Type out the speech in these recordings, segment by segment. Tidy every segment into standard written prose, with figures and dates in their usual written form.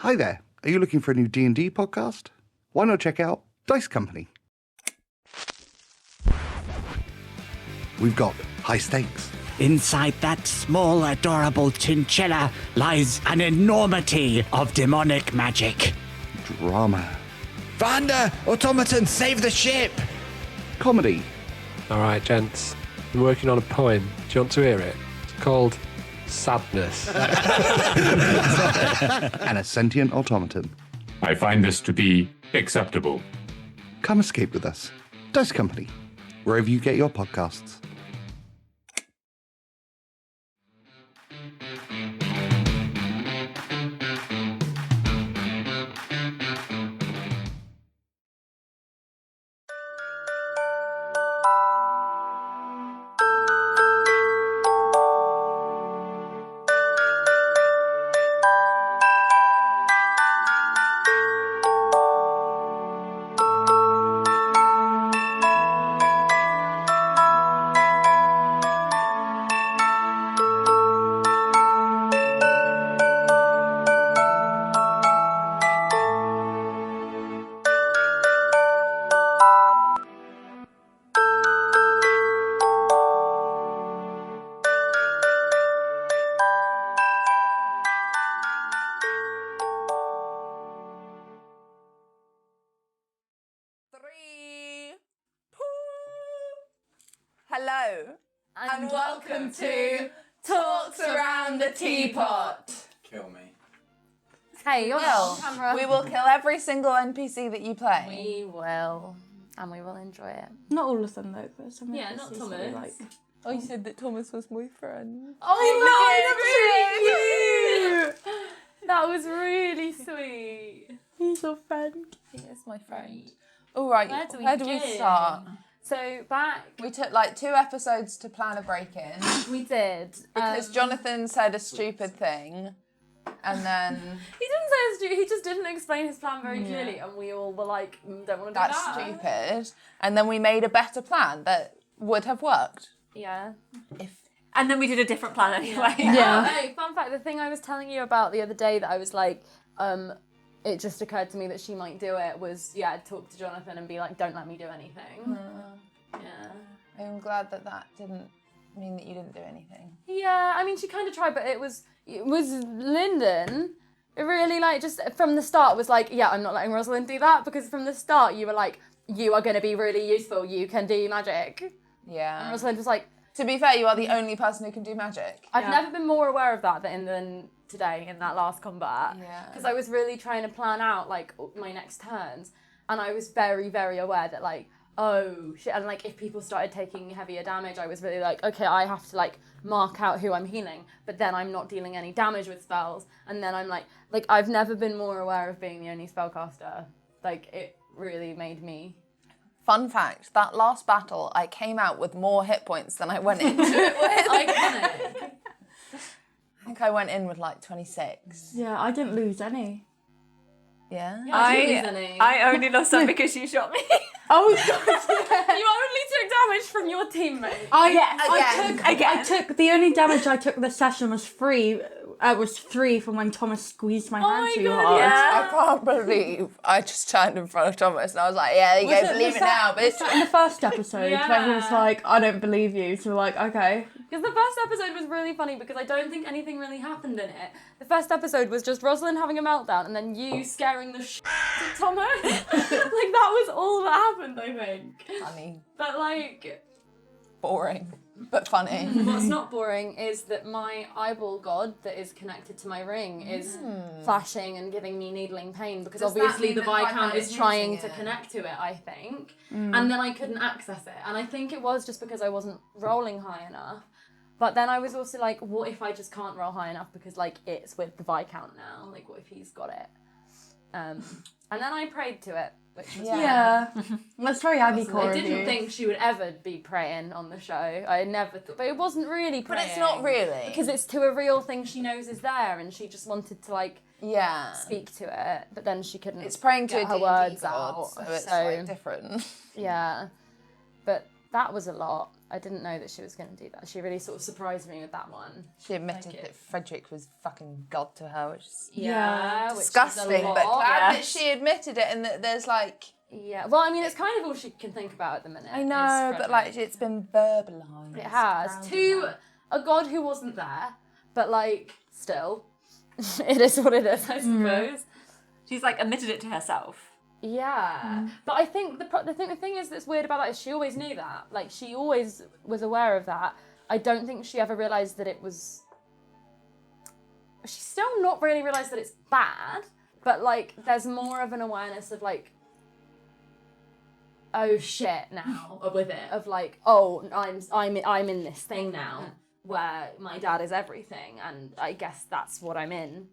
Hi there. Are you looking for a new D&D podcast? Why not check out Dice Company? We've got high stakes. Inside that small, adorable chinchilla lies an enormity of demonic magic. Drama. Vander! Automaton, save the ship! Comedy. All right, gents. I'm working on a poem. Do you want to hear it? It's called Sadness. And a sentient automaton. I find this to be acceptable. Come escape with us. Dice Company. Wherever you get your podcasts. Hello, and welcome to Talks Around the Teapot. Kill me. Hey, you're on camera. We will kill every single NPC that you play. We will. And we will enjoy it. Not all of them though, but some Yeah, of not the Thomas. we like. Oh, you said that Thomas was my friend. Oh, that's really cute. That was really sweet. He's your friend. He is my friend. All right, where do we start? So back... We took like 2 episodes to plan a break-in. We did. Because Jonathan said a stupid thing. And then... He didn't say it's he just didn't explain his plan very clearly, and we all were like, don't want to do that. That's stupid. And then we made a better plan that would have worked. Yeah. And then we did a different plan anyway. Yeah. Hey, fun fact, the thing I was telling you about the other day that I was like, it just occurred to me that she might do it was, talk to Jonathan and be like, don't let me do anything. Yeah. I'm glad that didn't mean that you didn't do anything. Yeah, I mean, she kind of tried, but it was Lyndon. It really, like, just from the start was like, yeah, I'm not letting Rosalind do that, because from the start you were like, you are going to be really useful, you can do magic. Yeah. And Rosalind was like... To be fair, you are the only person who can do magic. I've never been more aware of that than today in that last combat. Yeah. Because I was really trying to plan out, like, my next turns, and I was very, very aware that, like, oh shit, and like if people started taking heavier damage, I was really like, okay, I have to like mark out who I'm healing, but then I'm not dealing any damage with spells, and then I'm like I've never been more aware of being the only spellcaster. Like, it really made me... Fun fact, that last battle, I came out with more hit points than I went into it with. Iconic. I think I went in with like 26. Yeah, I didn't lose any. Yeah? I only lost some because you shot me. Oh, God. You only took damage from your teammate. I took the only damage I took this session was 3. Was 3 from when Thomas squeezed my hand too hard. I can't believe I just turned in front of Thomas and I was like, yeah, there you go, believe it now. But it's in the first episode where he was like, I don't believe you. So we're like, okay. Because the first episode was really funny because I don't think anything really happened in it. The first episode was just Rosalind having a meltdown and then you scaring the shit out of Thomas. Like, that was all that happened, I think. funny. But, like... Boring, but funny. What's not boring is that my eyeball god that is connected to my ring is flashing and giving me needling pain because obviously the Viscount is trying to connect to it, I think. And then I couldn't access it. And I think it was just because I wasn't rolling high enough. But then I was also like, what if I just can't roll high enough because, like, it's with the Viscount now? Like, what if he's got it? And then I prayed to it, which was That's very Aggie core. I didn't think she would ever be praying on the show. I never thought, but it wasn't really praying. But it's not really. Because it's to a real thing she knows is there, and she just wanted to, like, speak to it, but then she couldn't. It's praying to get a her D&D words god, out, so it's like different. Yeah, but that was a lot. I didn't know that she was going to do that. She really sort of surprised me with that one. She admitted that Frederick was fucking God to her, which is which is disgusting. a But lot. glad that she admitted it, and that there's like. Yeah, well, I mean, it's kind of all she can think about at the minute. I know, but like it's been verbalised. It has to a God who wasn't there, but like still, it is what it is, I suppose. She's like admitted it to herself. Yeah, but I think the thing is that's weird about that is she always knew that. Like she always was aware of that. I don't think she ever realised that it was. She's still not really realised that it's bad, but like there's more of an awareness of like. Oh shit! Now with it of like, oh, I'm in this thing now where my dad is everything, and I guess that's what I'm in.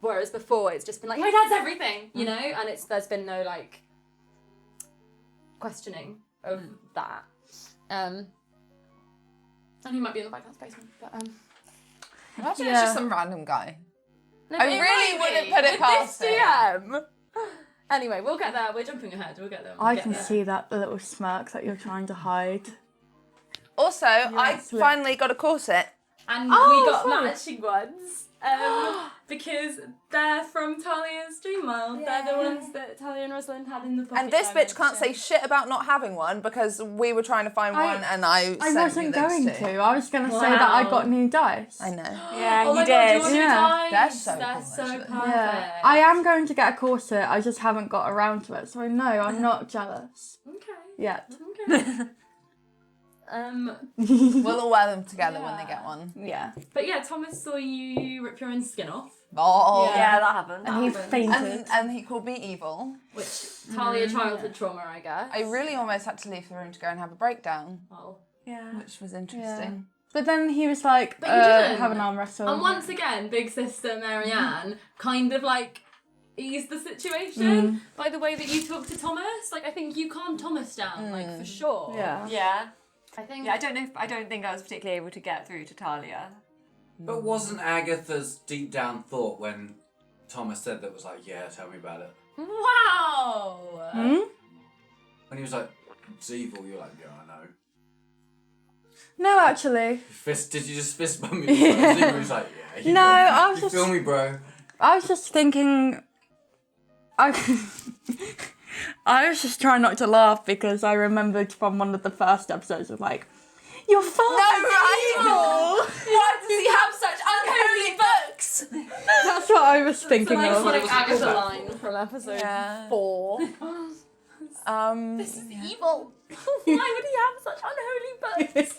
Whereas before it's just been like my dad's everything, you know, and there's been no like questioning of that. And he might be in the Viscount's basement, but Imagine it's just some random guy. No, I it really might wouldn't be put it with past this him. DM. Anyway, we'll get there. We're jumping ahead. We'll get there. I can see that the little smirk that you're trying to hide. Also, I finally got a corset. And we got matching ones. Because they're from Talia's Dream World. They're the ones that Talia and Rosalind had in the pocket And this bitch can't dimension. say shit about not having one because we were trying to find one and I wasn't going to. I was going to say that I got new dice. I know. Yeah, Oh you my did. God, do you want new Yeah. dice? They're They're so so cool, perfect. actually. Yeah. I am going to get a corset. I just haven't got around to it. So no, I'm not jealous Okay. yet. Okay. We'll all wear them together when they get one. Yeah. But yeah, Thomas saw you rip your own skin off, Oh. Yeah, that happened. And he fainted. And he called me evil. which Talia childhood trauma, I guess. I really almost had to leave the room to go and have a breakdown, Oh. Yeah. which was interesting. But then he was like, But you didn't. have an arm wrestle. And once again, big sister Marianne kind of like eased the situation by the way that you talk to Thomas. Like I think you calmed Thomas down, like for sure. Yeah. Yeah. I think. Yeah, I don't think I was particularly able to get through to Talia. But wasn't Agatha's deep down thought when Thomas said that was like, yeah, tell me about it? Wow. When he was like, it's evil, you're like, yeah, I know. No, actually. Did you just fist bump me? He was like, yeah, you No, I was you just- feel me, bro? I was just thinking. I was just trying not to laugh because I remembered from one of the first episodes of like, your father's evil. Why does he have such unholy books? That's what I was thinking Like of. Sonic Agatha line from episode 4. This is Evil. Why would he have such unholy books?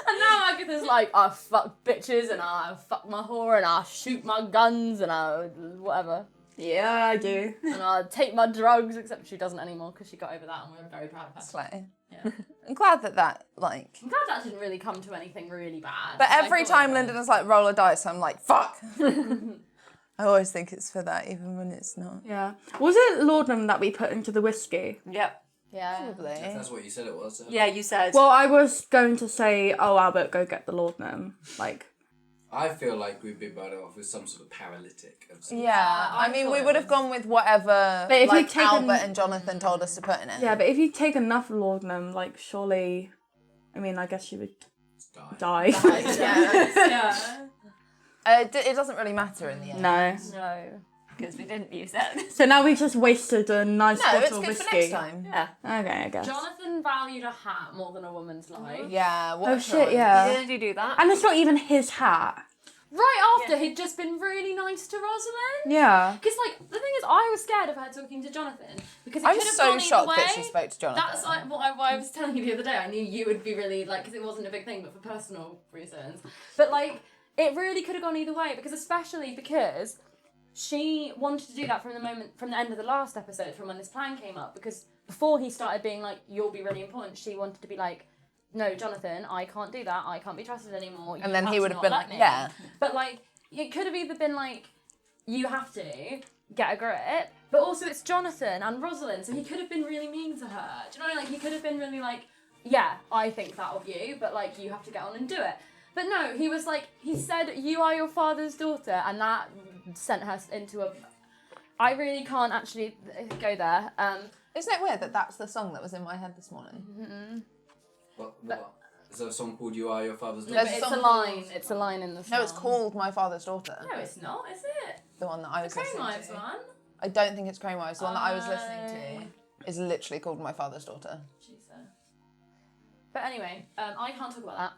And now Agatha's like, I fuck bitches and I fuck my whore and I shoot my guns and I whatever. Yeah, I do. And I take my drugs, except she doesn't anymore because she got over that and we're very proud of her. Slay. Yeah. I'm glad that like. I'm glad that didn't really come to anything really bad. But 'cause I every thought time it Lyndon would. is like, roll a dice, I'm like, fuck. I always think it's for that, even when it's not. Yeah. Was it laudanum that we put into the whiskey? Yep. Yeah. Probably. That's what you said it was. Yeah, you said. Well, I was going to say, oh, Albert, go get the laudanum. Like, I feel like we'd be better off with some sort of paralytic. Of some Yeah, I mean, we would have gone with whatever But if like you'd taken- Albert and Jonathan told us to put in it. yeah, but if you take enough laudanum, like, surely, I mean, I guess you would die. Yeah. It doesn't really matter in the end. No. No. Because we didn't use it. So now we just wasted a nice No, it's bottle of good for whiskey. next time. Yeah. Okay, I guess. Jonathan valued a hat more than a woman's life. Yeah. What Oh a shit, choice. yeah. Didn't you do that? And it's not even his hat. Right after he'd just been really nice to Rosalind. Yeah. Because like the thing is, I was scared of her talking to Jonathan because it I could was have so gone either shocked way. that she spoke to Jonathan. That's like what I was telling you the other day. I knew you would be really like because it wasn't a big thing, but for personal reasons. But like it really could have gone either way especially because she wanted to do that from the end of the last episode, from when this plan came up. Because before he started being like, "You'll be really important," she wanted to be like, "No, Jonathan, I can't do that. I can't be trusted anymore." And then he would have not been let like, me." yeah. But like, it could have either been like, "You have to get a grip," but also it's Jonathan and Rosalind, so he could have been really mean to her. Do you know what I mean? Like, he could have been really like, "Yeah, I think that of you, but like, you have to get on and do it." But no, he was like, he said, "You are your father's daughter," and that sent her into a. I really can't actually go there. Isn't it weird that that's the song that was in my head this morning? What? Is there a song called "You Are Your Father's No, Daughter"? but it's a line. It's a line in the song. No, it's called My Father's Daughter. No, it's not, is it? The one that I was The listening Crane Wives to. one? I don't think it's Crane Wives. The one that I was listening to is literally called My Father's Daughter. Jesus. But anyway, I can't talk about that.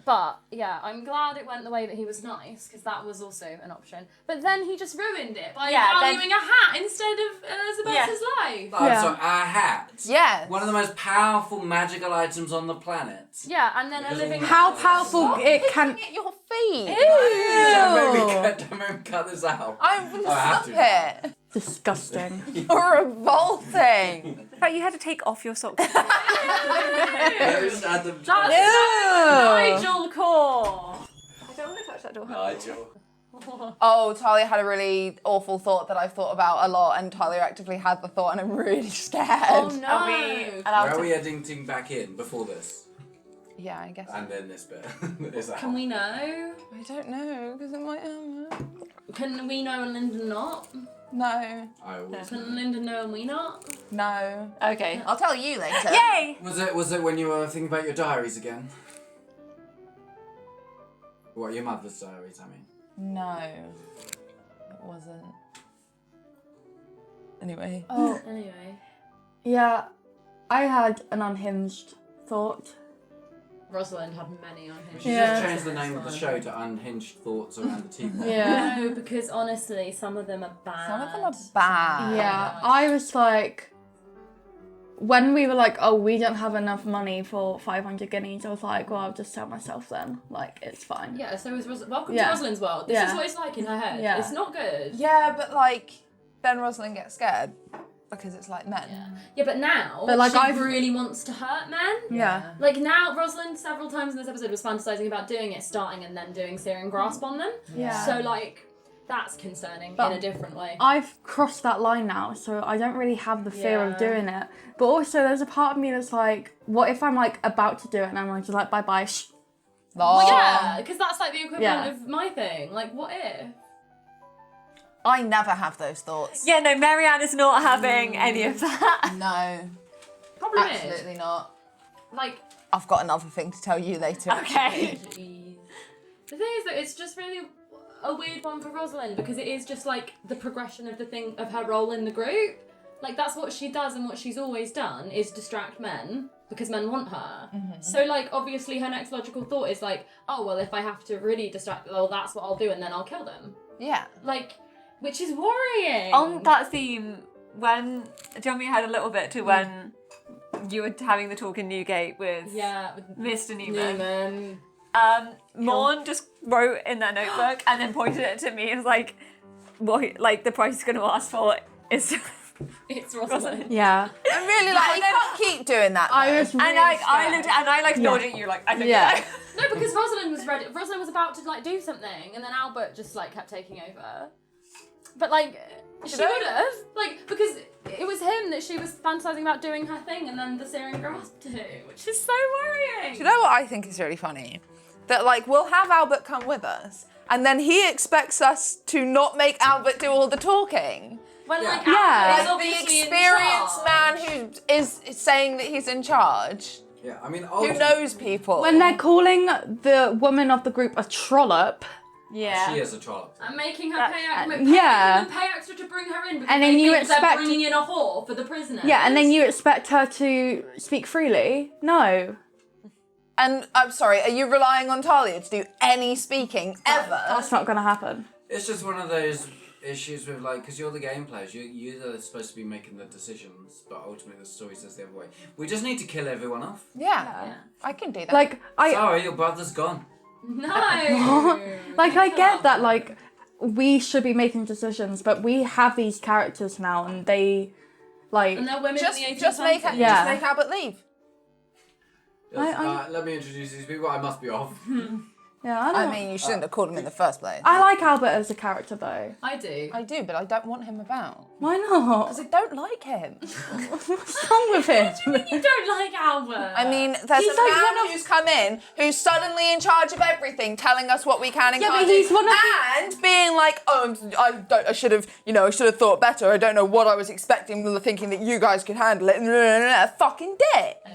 But yeah, I'm glad it went the way that he was nice, because that was also an option. But then he just ruined it by valuing a hat instead of Elizabeth's life. Oh, so our hat. Yes. One of the most powerful magical items on the planet. Yeah, and then a living. How powerful it can. At your feet. Don't make me cut this out. I'm gonna have stop to. it. Disgusting. You're revolting. But you had to take off your socks. Just add them to That's Nigel Core. I don't want to touch that door. Nigel. Oh, Talia had a really awful thought that I've thought about a lot, and Talia actively had the thought, and I'm really scared. Oh no. Are we allowed Where are to? we editing back in before this? Yeah, I guess. And then this bit. Is that Can we know? I don't know, because it might Can we know and Lyndon not? No. I always Can Lyndon know and we not? No. Okay. I'll tell you later. Yay! Was it when you were thinking about your diaries again? What, your mother's diaries, I mean? No. It wasn't. Anyway. Oh, Anyway. yeah. I had an unhinged thought. Rosalind had many on him. We should just change the name of the show to Unhinged Thoughts Around the Teapot. Yeah. No, because honestly, some of them are bad. Some of them are bad. Yeah, I was like, when we were like, oh, we don't have enough money for 500 guineas, I was like, well, I'll just tell myself then. Like, it's fine. Yeah, so is welcome Yeah. to Rosalind's world. This Yeah. is what it's like in her head. Yeah. It's not good. Yeah, but like, then Rosalind gets scared because it's like men. Yeah, but now But, like, she really wants to hurt men. Yeah. Like now, Rosalind several times in this episode was fantasizing about doing it, starting and then doing searing grasp on them. Yeah. So like, that's concerning But in a different way. I've crossed that line now, so I don't really have the fear of Yeah. doing it. But also, there's a part of me that's like, what if I'm like about to do it and I'm just like, bye bye, shh. Well, yeah, because that's like the equivalent Yeah. of my thing. Like, what if? I never have those thoughts. Yeah, no, Marianne is not having any of that. No. Problem Absolutely not. Like, I've got another thing to tell you later. Okay. jeez. The thing is that it's just really a weird one for Rosalind because it is just like the progression of the thing of her role in the group. Like that's what she does and what she's always done is distract men because men want her. So like obviously her next logical thought is like, oh well, if I have to really distract, well that's what I'll do and then I'll kill them. Yeah. Like, which is worrying. On that theme, when jump ahead a little bit to when you were having the talk in Newgate with Mr. Newman. Morne just wrote in their notebook and then pointed it to me and was like, "What? Like the price he's going to ask for is it's Rosalind." Yeah. I'm really like, you can't keep doing that. I was though. really and I scared. looked and I like nodded at you like I think Yeah. No, because Rosalind was ready. Rosalind was about to like do something, and then Albert just like kept taking over. But like, she would have like because it was him that she was fantasizing about doing her thing, and then the searing grasp to, which is so worrying. Do you know what I think is really funny? That like we'll have Albert come with us, and then he expects us to not make Albert do all the talking. When like Yeah. Albert is Like the obviously in experienced charge. man who is saying that he's in charge, Yeah, I mean, who knows people. When they're calling the woman of the group a trollop, Yeah. She is a trollop. And making her That- yeah. pay extra to bring her in because And then they you think they're expect- bringing in a whore for the prisoners. yeah, and then you expect her to speak freely? No. And I'm sorry, are you relying on Talia to do any speaking ever? That's not going to happen. It's just one of those issues with like, because you're the game players, you're supposed to be making the decisions, but ultimately the story says the other way. We just need to kill everyone off. Yeah, I can do that. Like, Sorry, your brother's gone. No. like I get that, like, we should be making decisions, but we have these characters now, and they, like... And they're women just, in the 18th just make century. Yeah. just make Albert leave. Yes, let me introduce these people. I must be off. Yeah, I I don't. mean, you shouldn't have called him in the first place. I like Albert as a character though. I do. I do, but I don't want him about. Why not? Because I don't like him. What's wrong with him? You don't like Albert. I mean, there's He's a like man one of- who's come in who's suddenly in charge of everything, telling us what we can and Yeah, can't but he's do, one of and being like, "Oh, I should have thought better. I don't know what I was expecting, thinking that you guys could handle it." Fucking dick. Oh, yeah.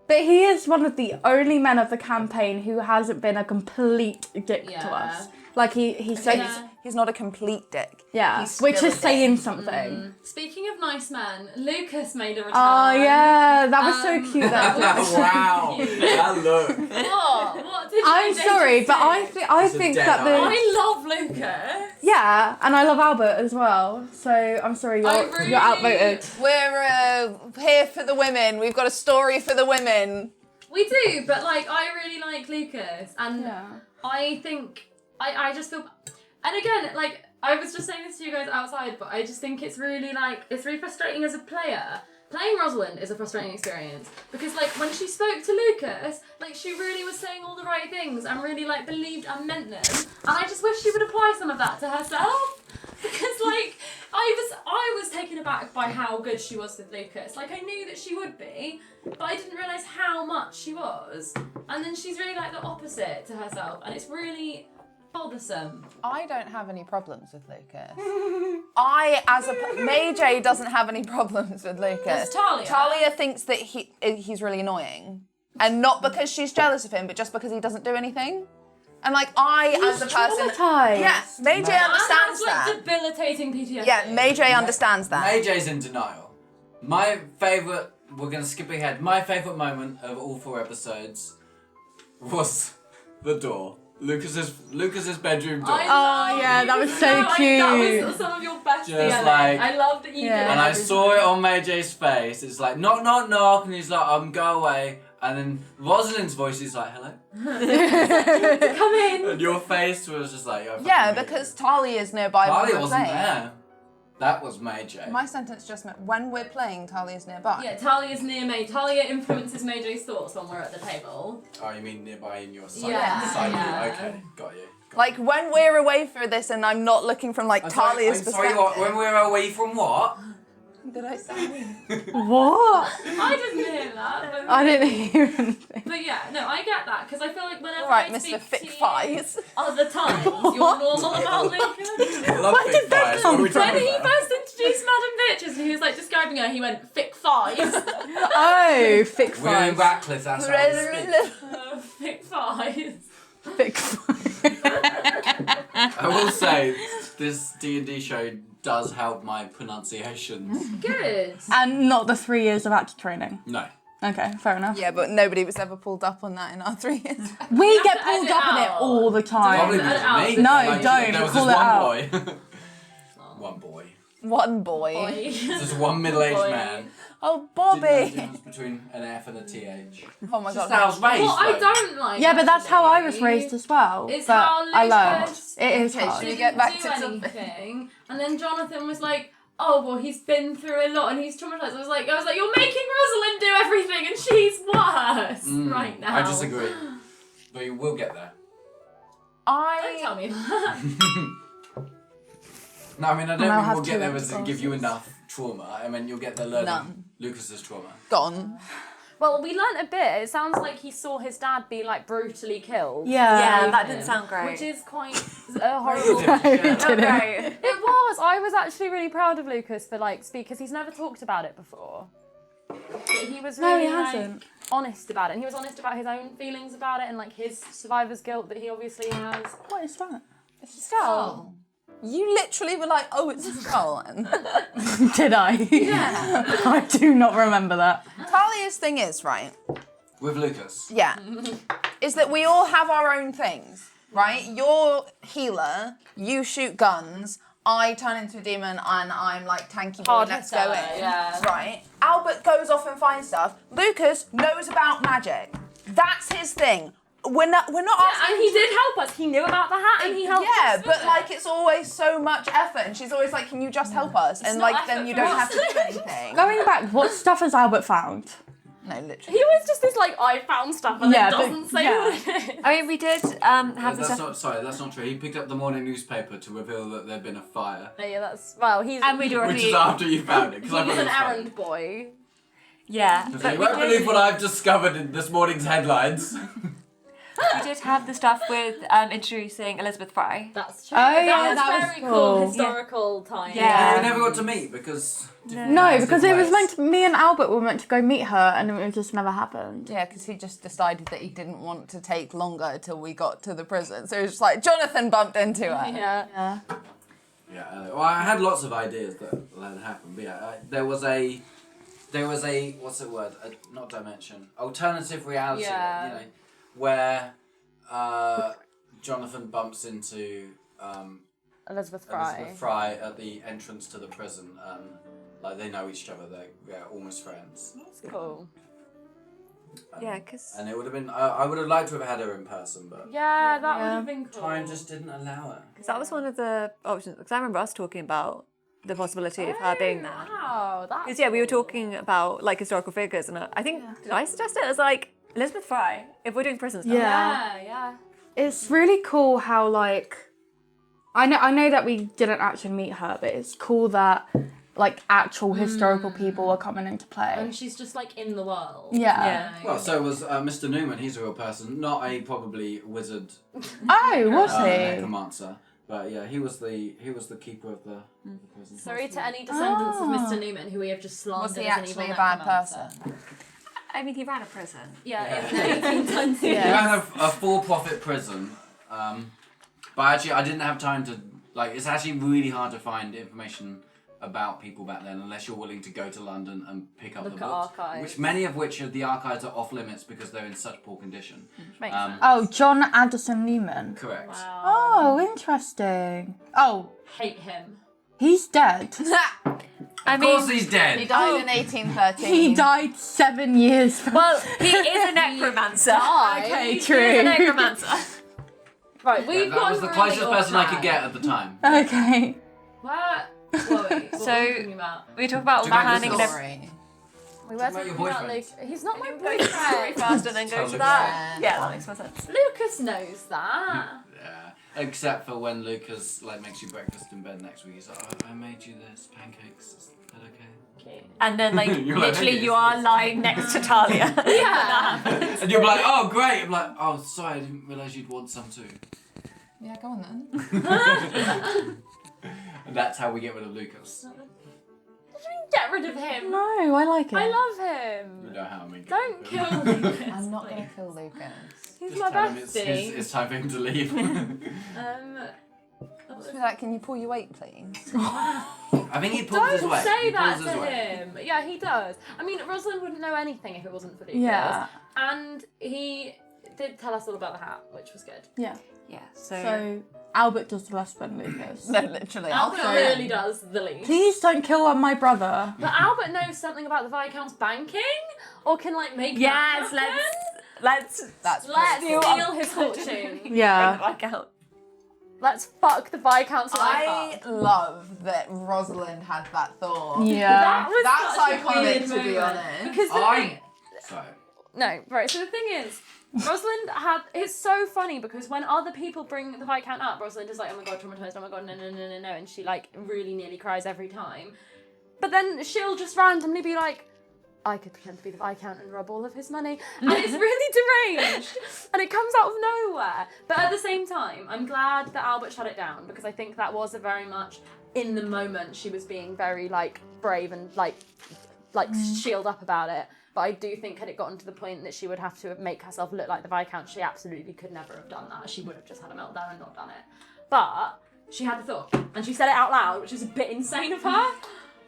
But he is one of the only men of the campaign who hasn't been a complete dick to Yeah. us. Like he said, He's not a complete dick. yeah, He's which still is a dick. saying something. Speaking of nice men, Lucas made a return. Oh yeah, that was so cute. That Wow. That look. What did I'm Maijai sorry, just but say? I It's a think dead that the eye. I love Lucas. yeah, and I love Albert as well. So I'm sorry, you're outvoted. We're here for the women. We've got a story for the women. We do, but like I really like Lucas, and Yeah. I think I just feel, and again, like I was just saying this to you guys outside, but I just think it's really frustrating as a player. Playing Rosalind is a frustrating experience because like when she spoke to Lucas, like she really was saying all the right things and really like believed and meant them, and I just wish she would apply some of that to herself. Because like I was taken aback by how good she was with Lucas. Like I knew that she would be, but I didn't realise how much she was. And then she's really like the opposite to herself, and it's really bothersome. I don't have any problems with Lucas. Maijai doesn't have any problems with Lucas. That's Talia. Talia thinks that he's really annoying, and not because she's jealous of him, but just because he doesn't do anything. And like as a person, traumatized. yeah, Maijai understands And has that. like debilitating PTSD. Yeah, Maijai understands that. Maijai's in denial. My favourite, we're going to skip ahead, my favourite moment of all 4 episodes was the door. Lucas's bedroom door. Oh yeah, that was so That cute. was some of your best Just DMing. like- I love that you did And I every saw it time. on Maijai's face. It's like, knock, knock, knock. And he's like, go away. And then Rosalind's voice is like, hello? Come in. And your face was just like, Yeah, because Talia's nearby. when Talia we're wasn't playing. there. That was Maijai. My sentence just meant when we're playing, Talia's nearby. Yeah, Talia's near me. Talia influences Maijai's thoughts when we're at the table. Oh, you mean nearby in your side? Yeah, Side view. yeah. Okay, got you. Like when we're away for this, and I'm not looking from like Talia's I'm sorry, perspective. what? When we're away from what? Did I say? What? I didn't hear that. But, I didn't hear anything. but yeah, no, I get that because I feel like whenever All right, I Mr. speak Thick to you Thighs. other times, you're normal about Lucas. I love Where did that thighs. come What are we from? talking When he about? first introduced Madam Bitches and he was like describing her, he went thick thighs. Oh, thick We're in thighs. Ratcliffe, that's how we speak. Thick thighs. Thick thighs. I will say, this D&D show does help my pronunciations. Good. And not the 3 years of actor training. No. Okay, fair enough. Yeah, but nobody was ever pulled up on that in our 3 years. We have get to pulled edit up on it out. all the time. Probably Cut it because out. of me. No, don't. There was Call this it one out. boy. One boy. One boy. Boy. There's one middle-aged Boy. man. Oh, Didn't know the Bobby. difference between an F and a TH. Oh my Just god. how I was raised, What I though. don't like. Yeah, but that's how I was actually, raised as well. is But how I learned. Lucas It is Okay, hard. should we didn't get back do to something? anything, and then Jonathan was like, "Oh well, he's been through a lot and he's traumatized." I was like, "You're making Rosalind do everything, and she's worse right now." I disagree. But you will get there. Don't tell me that. No, I mean, I I'll don't mean have we'll two get there as in empty give you glasses. enough trauma. I mean, you'll get there learning None. Lucas's trauma. Gone. Well, we learnt a bit. It sounds like he saw his dad be like brutally killed. Yeah. that didn't sound great. Which is quite a horrible. Not great. It was. I was actually really proud of Lucas for because he's never talked about it before. But he was No, really he hasn't. honest about it, and he was honest about his own feelings about it, and like his survivor's guilt that he obviously has. What is that? It's a skull. You literally were like, oh, it's a skull. And Did I? yeah. I do not remember that. Talia's thing is, right? With Lucas. Yeah. Is that we all have our own things, right? You're healer, you shoot guns, I turn into a demon and I'm like tanky boy, Hard let's hitter, go in. yeah. Right? Albert goes off and finds stuff. Lucas knows about magic. That's his thing. We're not asking. And he did help us. He knew about the hat, and he helped Yeah, us. but like it's always so much effort, and she's always like, "Can you just help us?" And not like then effort you for don't us. have to do anything. Going back, what stuff has Albert found? No, literally. He was just this like, I found stuff and then doesn't say what it is. I mean, we did have the That's stuff. not, sorry, that's not true. He picked up the morning newspaper to reveal that there'd been a fire. Oh, yeah, that's, well, he's... And we'd already... Which is after you found it. He's I thought it an was funny. errand boy. Yeah. You But won't believe what I've discovered in this morning's headlines. we did have the stuff with introducing Elizabeth Fry. That's true. Oh, yeah, that was that was very cool. cool historical time. Yeah. We never got to meet because... No, because it was meant to, me and Albert were meant to go meet her, and it just never happened. Yeah, because he just decided that he didn't want to take longer till we got to the prison. So it was just like, Jonathan bumped into her. Yeah. Yeah, well, I had lots of ideas that had happened, but yeah, there was a, what's the word, not dimension, alternative reality, Yeah. you know, where Jonathan bumps into Elizabeth Fry. Elizabeth Fry at the entrance to the prison, and like they know each other, they're almost friends. That's cool. Yeah, because... And it would have been, I would have liked to have had her in person, but Yeah, that would have been cool. time just didn't allow it. Because that was one of the options. Because I remember us talking about the possibility of her being there. Wow, that's Because, yeah, we were talking about, like, historical figures, and I think, did I suggest it? I was like, Elizabeth Fry, if we're doing prison stuff. Yeah. It's really cool how, like, I know that we didn't actually meet her, but it's cool that, like, actual historical people are coming into play. And she's just, like, in the world. Yeah. Well, so was Mr. Newman. He's a real person, not a probably wizard. Oh, was he? Necromancer. But yeah, he was the keeper of the prison. Sorry to any descendants of Mr. Newman who we have just slandered. Was he as an actually evil a bad necromancer. person? I mean, he ran a prison. Yeah, in the 1820s. He ran a for-profit prison, but actually I didn't have time to, like, it's actually really hard to find information about people back then unless you're willing to go to London and pick up Look the at books. archives. Which many of which of the archives are off limits because they're in such poor condition. Makes sense. Oh, John Addison Newman. Correct. Wow. Oh, interesting. Oh, Hate him. he's dead. Of course he's dead. He died in 1813. He died 7 years. Well, he is a necromancer. Okay, He is true. a necromancer. Right, we've That got was the closest person I could get at the time. Okay. What? Chloe, what So- are we talking about? We talk about Talk about planning and Story. We were about talking your about boyfriend. Luke. He's not my go to the story boyfriend. first and then go Tell to Lucas. that. Yeah, that makes more sense. Lucas knows that. Yeah. Except for when Lucas like makes you breakfast in bed next week. He's like, oh, I made you this pancakes. Is that okay? And then, like, You're like, literally, "Okay, you it's are this." lying next to Talia. Yeah. And you're like, oh great. I'm like, oh sorry, I didn't realise you'd want some too. Yeah, go on then. And that's how we get rid of Lucas. Get rid of him. No, I like it. I love You him. know how I mean. Don't kill Lucas. I'm not going to kill Lucas. He's Just my tell him it's, bestie. it's time for him to leave. Just be like, can you pull your weight, please? I think he pulls his Don't weight. say He that pulls to his weight. him. Yeah, he does. I mean, Rosalind wouldn't know anything if it wasn't for Lucas. Yeah. And he did tell us all about the hat, which was good. Yeah. Yeah, So Albert does the less than Lucas. No, literally. Albert really does the least. Please don't kill my brother. But Albert knows something about the Viscount's banking, or can like make Yes, that happen. let's That's Let's pretty cool. steal his fortune. Yeah. back out. Let's fuck the Viscount's life I up. love that Rosalind had that thought. Yeah. That was That's such a iconic, weird to be moment. honest. Because the thing, Sorry. no, right. So the thing is, Rosalind had. It's so funny because when other people bring the Viscount up, Rosalind is like, "Oh my god, traumatized! Oh my god, no, no, no, no, no," and she like really nearly cries every time. But then she'll just randomly be like, "I could pretend to be the Viscount and rob all of his money," and it's really deranged, and it comes out of nowhere. But at the same time, I'm glad that Albert shut it down because I think that was a very much in the moment. She was being very like brave and like shield up about it. But I do think had it gotten to the point that she would have to make herself look like the Viscount, she absolutely could never have done that. She would have just had a meltdown and not done it. But she had the thought, and she said it out loud, which is a bit insane of her.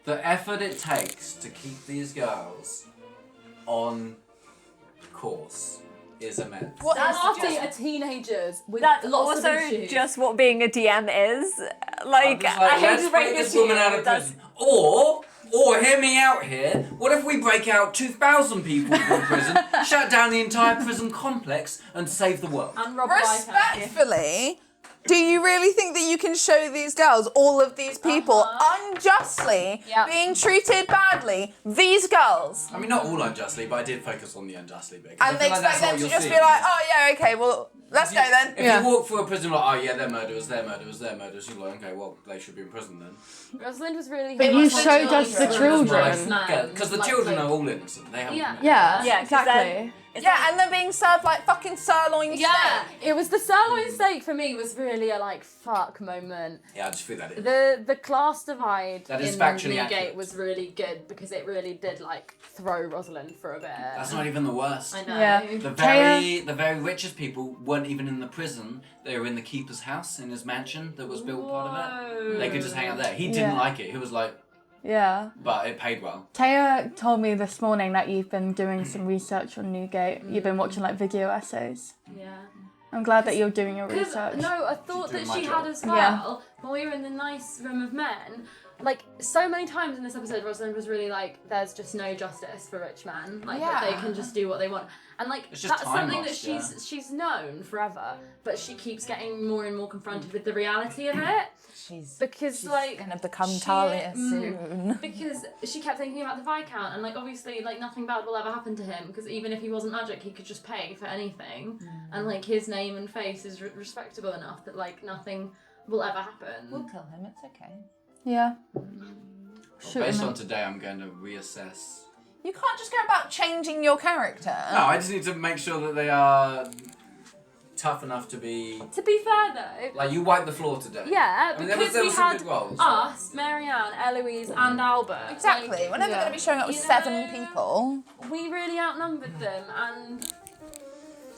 The effort it takes to keep these girls on course is immense. What after are teenagers with That's lots also of issues. just what being a DM is. Like, I'm just I hate let's to break break this this woman to out you. of That's prison. Or hear me out here. What if we break out 2,000 people from prison, shut down the entire prison complex, and save the world? and rob the Viscount. Respectfully, Do you really think that you can show these girls, all of these people, unjustly being treated badly? These girls. I mean, not all unjustly, but I did focus on the unjustly bit. And they expect them to just be like, oh yeah, okay, well, let's go then. If you walk through a prison like, oh yeah, they're murderers, you're like, okay, well, they should be in prison then. Rosalind was really. But you showed us the children. Because the children are all innocent. They haven't. Yeah, exactly. Yeah, and they're being served like fucking sirloin steak. Yeah, it was the sirloin steak for me was really a like fuck moment. Yeah, I just feel that in. The class divide That is in factually Newgate accurate. was really good because it really did like throw Rosalind for a bit. That's not even the worst. I know. Yeah. The very richest people weren't even in the prison. They were in the keeper's house in his mansion that was built part of it. They could just hang out there. He didn't like it. He was like, Yeah. but it paid well. Taya told me this morning that you've been doing some research on Newgate. You've been watching like video essays. Yeah. I'm glad that you're doing your research. No, I thought that she had as well. Yeah. When we were in the nice room of men, like so many times in this episode, Rosalind was really like, "There's just no justice for rich men. Like that they can just do what they want." And like It's just that's time something lost, that she's known forever, but she keeps getting more and more confronted with the reality of it. She's like gonna become Talia soon. Because she kept thinking about the Viscount, and like obviously like nothing bad will ever happen to him because even if he wasn't magic, he could just pay for anything, and like his name and face is respectable enough that like nothing will ever happen. We'll kill him. It's okay. Yeah. Well, based on today, I'm going to reassess. You can't just go about changing your character. No, I just need to make sure that they are tough enough to be. To be fair though, Like you wiped the floor today. yeah, I mean, because there we was some had good roles. us, Marianne, Eloise, and Albert. Exactly. Like, We're never going to be showing up with You 7 know, people. we really outnumbered them, and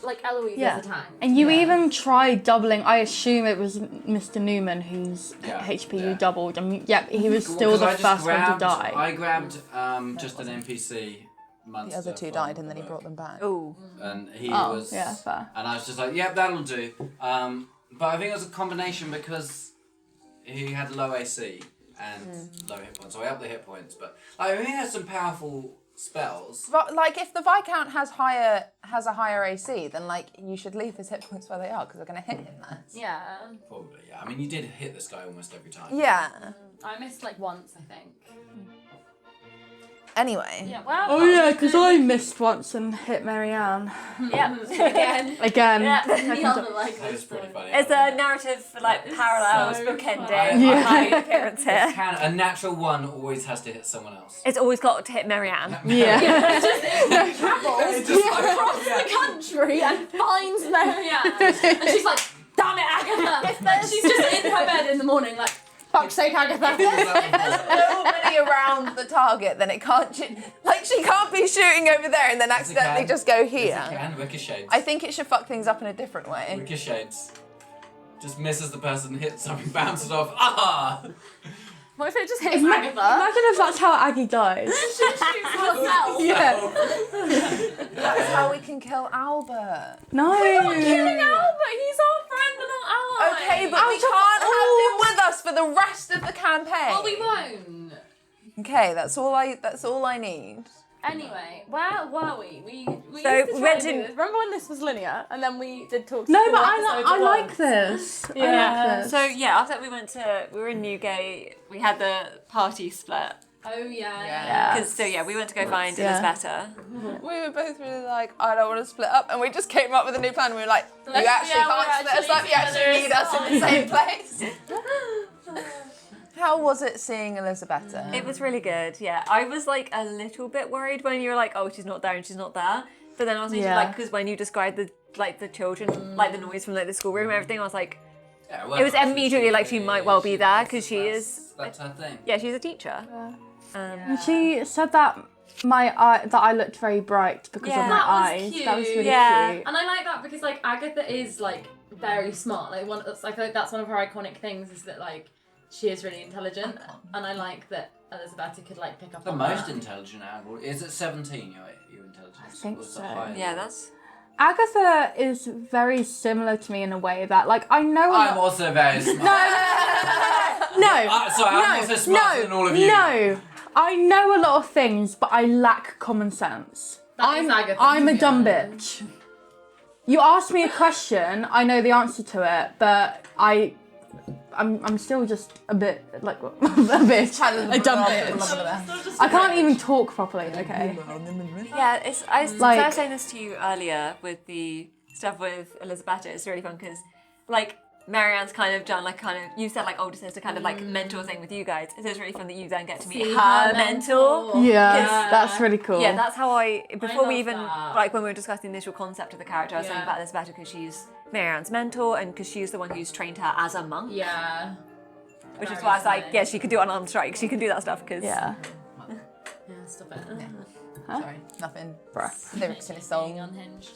like Eloise Yeah. is a tank. And you even tried doubling. I assume it was Mr. Newman whose HP you doubled. And he was still the first one to die. I grabbed just an NPC. The other 2 died and then he brought them back. Oh. And he Oh, was. yeah, fair. And I was just like, yep, that'll do. But I think it was a combination because he had low AC and low hit points. So I upped the hit points, but I mean, he had some powerful spells. But like, if the Viscount has a higher AC, then like you should leave his hit points where they are because they're going to hit him less. Yeah. Probably, yeah. I mean, you did hit this guy almost every time. Yeah. I missed like once, I think. Anyway. Yeah. Well. Oh yeah, because I missed once and hit Marianne. Yep, again. Again. Yeah. That is pretty funny. It's a narrative for like parallels, so bookending funny. my appearance here. A natural one always has to hit someone else. It's always got to hit Marianne. Yeah. Travels across the country and finds Marianne, and she's like, "Damn it, Agatha!" And she's just in her bed in the morning, like, "Fuck's sake, Agatha!" If there's nobody around the target, then it can't. She can't be shooting over there and then accidentally just go here. And ricochets. I think it should fuck things up in a different way. Ricochets. Just misses the person, hits something, bounces off. Ah! What if it just hits Imagine Agatha? if that's how Aggie dies. She shoots herself. Yeah. That's how we can kill Albert. No. Killing Albert, he's our friend and our ally. Okay, but we can't have him with us for the rest of the campaign. Well, we won't. Okay, that's all I need. Anyway, where were we? We So used to we try went and do to- this. Remember when this was linear, and then we did talk. No, to but four I episodes like at once? this. I Yeah. like this. So yeah, after that we were in Newgate. We had the party split. Oh yeah. Yeah. We went to go find Elizabeth. We were both really like, I don't want to split up, and we just came up with a new plan. We were like, you Let's- actually yeah, we're can't split us actually up. You actually together need us in the as same place. How was it seeing Elizabeth? It was really good. Yeah, I was like a little bit worried when you were like, "Oh, she's not there and she's not there." But then I was like, because when you described the children, like the noise from like the schoolroom and everything, I was like, it was immediately like she might well be there because she is. That's her thing. Yeah, she's a teacher. And she said that that I looked very bright because of my That was eyes. cute. That was really Yeah. cute. And I like that because like Agatha is like very smart. Like I feel like that's one of her iconic things is that like she is really intelligent, and I like that Elizabeth could like pick up The on most that. intelligent animal. Is it 17 your intelligence? I think Or is it so. higher? Yeah, that's. Agatha is very similar to me in a way that, like, I know. I'm also very smart. No. Sorry, I'm also smarter than all of you. No, I know a lot of things, but I lack common sense. That is Agatha, I'm to a be dumb honest. bitch. You asked me a question. I know the answer to it, but I'm still just a bit like a dumb bitch. I can't even talk properly. Okay. Yeah, I was Like- saying this to you earlier with the stuff with Elizabeth. It's really fun because, like, Marianne's kind of done you said like older sister kind of like mentor thing with you guys. So it's really fun that you then get to meet her mentor. Yeah, that's really cool. Yeah, that's how before we love even that. like when we were discussing the initial concept of the character, I was saying about Elizabeth because she's Marianne's mentor and because she's the one who's trained her as a monk. Yeah. Which is why I was like, yeah, she could do unarmed strike. She can do that stuff because Yeah. Yeah, stop it. Sorry, nothing. Bruh. Lyrics in his Being song. unhinged.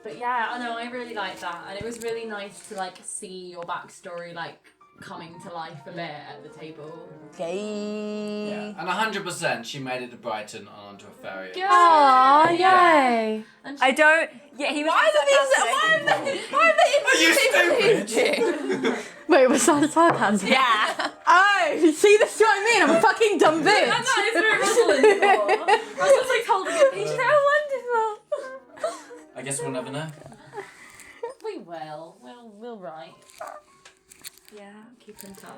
But yeah, I know, I really like that. And it was really nice to like see your backstory like coming to life a bit at the table. Gay. Yeah. And 100% she made it to Brighton and onto a ferry. Aw, yay. I don't. Yeah, he was. Why are they stupid? Wait, was that sarcasm? Yeah. Oh, see, this is what I mean. I'm a fucking dumb bitch. That is very Rosalind for. Rosalind's like holding a page. So wonderful. I guess we'll never know. We will. We'll write. Yeah. Keep in touch.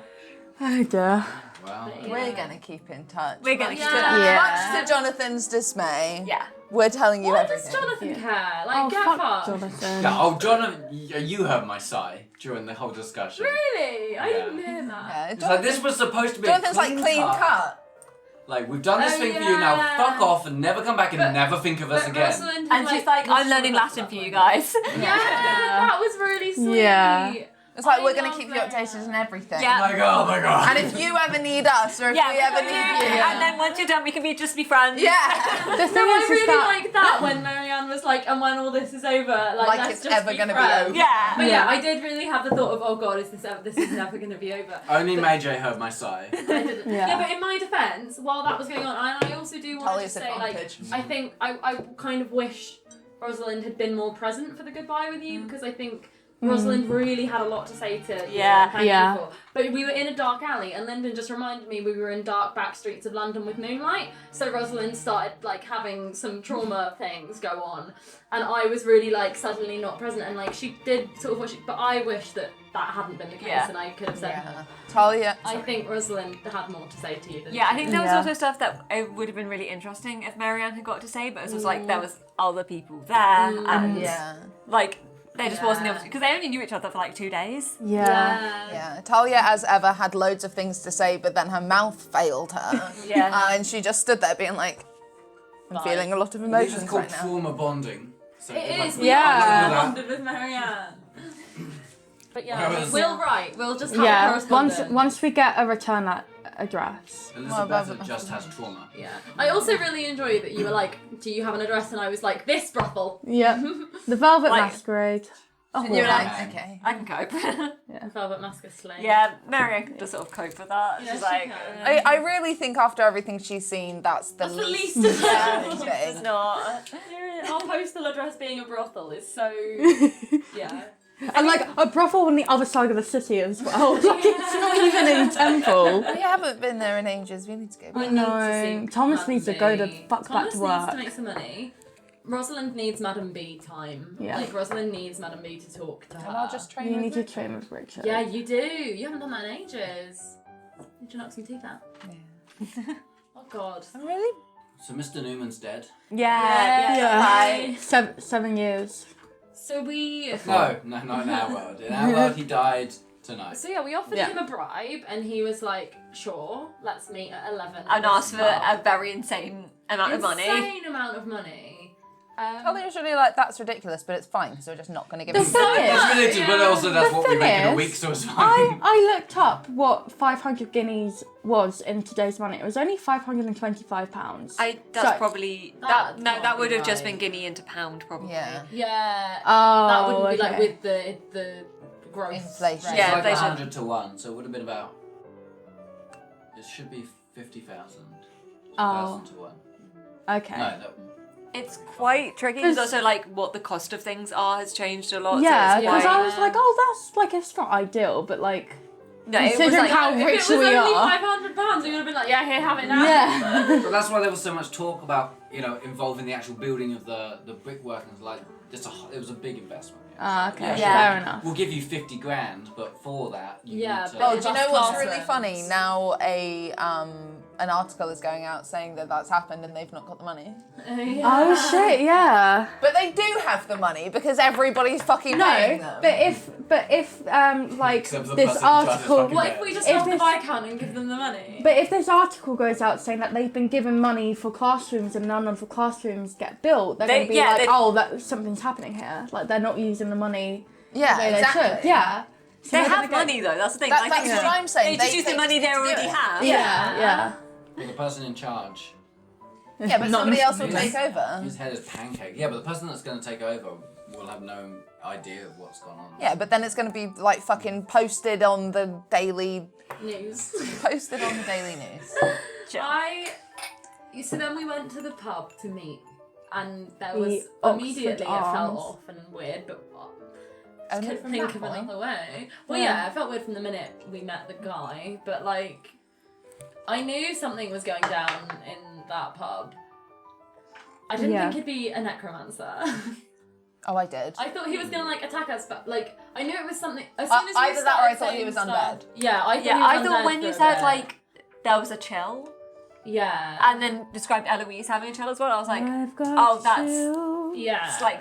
Oh dear. Wow. We're gonna keep in touch. We're gonna keep in Yeah. touch. Much to Jonathan's dismay. Yeah. We're telling you Why everything. does Jonathan care? Like, Oh, get fuck fucked. Jonathan. Yeah, oh, Jonathan, you heard my sigh during the whole discussion. Really? I Yeah. didn't hear that. Yeah, It's like this was supposed to be Jonathan's a like clean cut. Like, we've done this Oh, thing for you now, yeah. fuck off and never come back and never think of us But again. Rosalind had, And she's like, I'm learning Latin for you guys. Yeah, that was really sweet. Yeah. It's like I we're gonna love keep you it. updated and everything. Yeah. Oh my god. And if you ever need us, or if Yeah, we ever need you. And then once you're done, we can just be friends. Yeah. The thing No, I is really that like that when Marianne was like, and when all this is over, Like let's it's just ever be gonna be friends. over. Yeah. But yeah, I did really have the thought of, oh god, this is never going to be over. Only Maijai heard my sigh. I didn't. Yeah. Yeah, but in my defence, while that was going on, and I also do want to Talia's say, like, advantage. I think I kind of wish Rosalind had been more present for the goodbye with you, because I think Rosalind really had a lot to say to you. Yeah. and thank Yeah. you for. But we were in a dark alley, and Lyndon just reminded me we were in dark back streets of London with moonlight. So Rosalind started like having some trauma things go on, and I was really like suddenly not present, and like she did sort of what she. But I wish that hadn't been the case, Yeah. and I could have said. Yeah. Talia. I think Rosalind had more to say to you than Yeah, I think there was Yeah. also stuff that it would have been really interesting if Marianne had got to say, but it was like there was other people there, and Yeah. like there just wasn't the Yeah. because they only knew each other for like 2 days. yeah. Yeah, Talia, as ever, had loads of things to say, but then her mouth failed her. Yeah. And she just stood there being like, I'm feeling a lot of This is emotions called right now. trauma bonding. So It like, is. Yeah. We bonded with Marianne. But yeah, Whereas- we'll write. We'll just have Yeah. correspondence. Once we get a return address. Elizabeth just has trauma. Yeah. I also really enjoy that you were like, "Do you have an address?" And I was like, "This brothel." Yeah. The Velvet Like- Masquerade. Oh, And you're wow. like, okay. I can cope. Velvet Masquerade Slay. Yeah, Marianne can just sort of cope with that. Yeah, She's she like, can. I really think after everything she's seen, that's the That's the least least concerning of thing. it's not. Our postal address being a brothel is so. Yeah. And like a brothel on the other side of the city as well. Like it's not even in Temple. We haven't been there in ages. We need to go back. I need to see Thomas needs to go to Madam B. fuck back Thomas to needs work. to make some money. Rosalind needs Madam B time. Yeah. Like Rosalind needs Madam B to talk to her. And I'll just train You with need to Richard. train with Richard. Yeah, you do. You haven't done that in ages. Did you knock some teeth out? Yeah. Oh God. I'm really. So Mr. Newman's dead? Yeah. 7 years. So we. No, not in our world. In our world, he died tonight. So yeah, we offered Yeah. him a bribe, and he was like, "Sure, let's meet at 11." And asked for a very insane amount of money. Insane amount of money. Talia's really like, that's ridiculous, but it's fine because we're just not going to give The it thing It's is, ridiculous, but also that's The what we thing make in a is, week, so it's fine. I looked up what 500 guineas was in today's money. It was only £525. That's So- probably That that can't would be have just been right. guinea into pound probably. Yeah. Yeah. Oh, That wouldn't be like okay. with the growth Inflation. rate. Yeah, It's like inflation. 100 to 1, so it would have been about. It should be 50,000. Oh. 1,000 to 1. Okay. No. It's quite tricky. It's also like what the cost of things are has changed a lot. Yeah, so it's because quite, I was like, oh, that's like, it's not ideal, but like, no, it was considering like how If rich it was we only are. £500, we would have been like, yeah, here, have it now. Yeah. But that's why there was so much talk about, involving the actual building of the brickwork and like it was a big investment. Okay, Yeah. fair enough. We'll give you 50 grand, but for that, you Yeah, need to... but- Oh, do you know what's really Classrooms. funny? Now an article is going out saying that that's happened and they've not got the money. Oh shit, yeah. But they do have the money because everybody's fucking paying them. but if like Except for the this person who does article, fucking What if we just If help the this- Viscount and give them the money? but if this article goes out saying that they've been given money for classrooms and none of the classrooms get built, they're going to be like, oh, that something's happening here. Like they're not using the money. Yeah, the way exactly. They should. Yeah. So They they're have gonna get- money though, that's the thing. That's I think what I'm saying. They just use the take money they to do already it. have. Yeah. Well, the person in charge, Yeah, but Not somebody else will necessarily. take over. his head is pancake. Yeah, but the person that's going to take over will have no idea of what's gone on. Yeah, but then it's going to be like fucking posted on the daily News. news. So then we went to the pub to meet, and there was The Oxford immediately it Arms. felt off and weird, but I Only couldn't from think that of point. another way. Well, yeah, it felt weird from the minute we met the guy, but like, I knew something was going down in that pub. I didn't Yeah. think he'd be a necromancer. Oh, I did. I thought he was gonna like attack us, but like I knew it was something. As soon as we Either that or I started thought he saying was stuff- undead. Yeah, I thought. Yeah, he was I thought undead when for you a said bit. like there was a chill yeah, and then described Eloise having a chill as well, I was like, I've got oh, that's you. yeah, it's like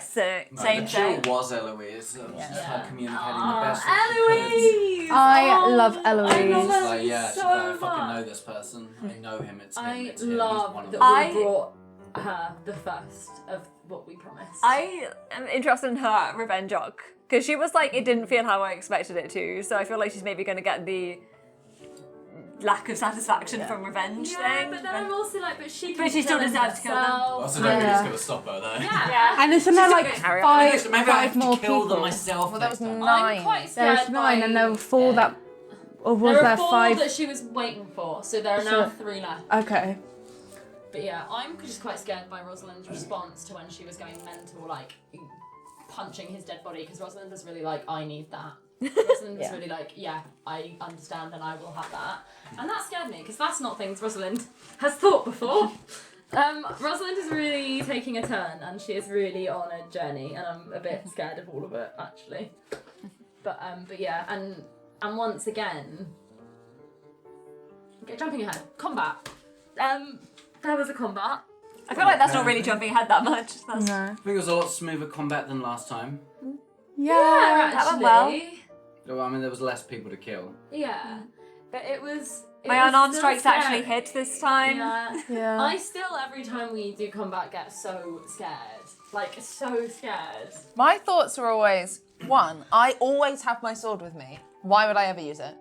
No, same the chill thing. was Eloise. It was just her Yeah. communicating the best that she Eloise! I love I love Eloise. could. her Like, yeah, she's so like, I fucking much. know this person. I know him. It's him. I It's him. He's one love of that them. we brought her the first of what we promised. I am interested in her revenge arc because she was like, it didn't feel how I expected it to, so I feel like she's maybe going to get the lack of satisfaction from revenge yeah, thing. but then I'm also like, but she But she still deserves to kill them. Also, don't think it's going to stop her though. Yeah. And isn't there like carry on. Maybe I five have to more kill them people? myself. Well, that was next time. 9. I'm quite scared. There's 9 and there were 4 yeah. that, or was There there are 4 5? that she was waiting for, so there are So- now 3 left. Okay. But yeah, I'm just quite scared by Rosalind's response to when she was going mental, like punching his dead body, because Rosalind was really like, I need that. Rosalind was really like, yeah, I understand and I will have that. And that scared me, because that's not things Rosalind has thought before. Rosalind is really taking a turn, and she is really on a journey, and I'm a bit scared of all of it, actually. But yeah, and once again, okay, jumping ahead, combat. There was a combat. I feel like that's not really jumping ahead that much. That's... No. I think it was a lot smoother combat than last time. Yeah. that went well. actually. Well, I mean, there was less people to kill. Yeah, but it was. My unarmed strikes actually hit this time. Yeah. Yeah. I still, every time we do combat, get so scared. Like, so scared. My thoughts are always, 1, I always have my sword with me. Why would I ever use it?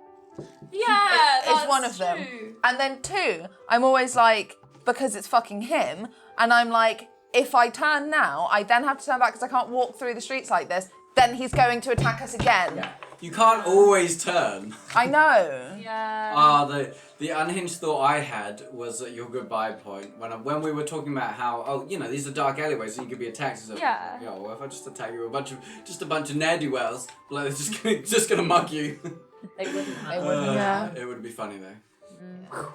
Yeah, It's one of them. And then 2, I'm always like, because it's fucking him, and I'm like, if I turn now, I then have to turn back because I can't walk through the streets like this, then he's going to attack us again. Yeah. You can't always turn. I know. Yeah. The unhinged thought I had was at your goodbye point when we were talking about how these are dark alleyways and you could be attacked. So, Yeah. Well, if I just attack you, a bunch of ne'er-do-wells, like they're just gonna mug you. They wouldn't have. They wouldn't. Yeah. It would be funny though.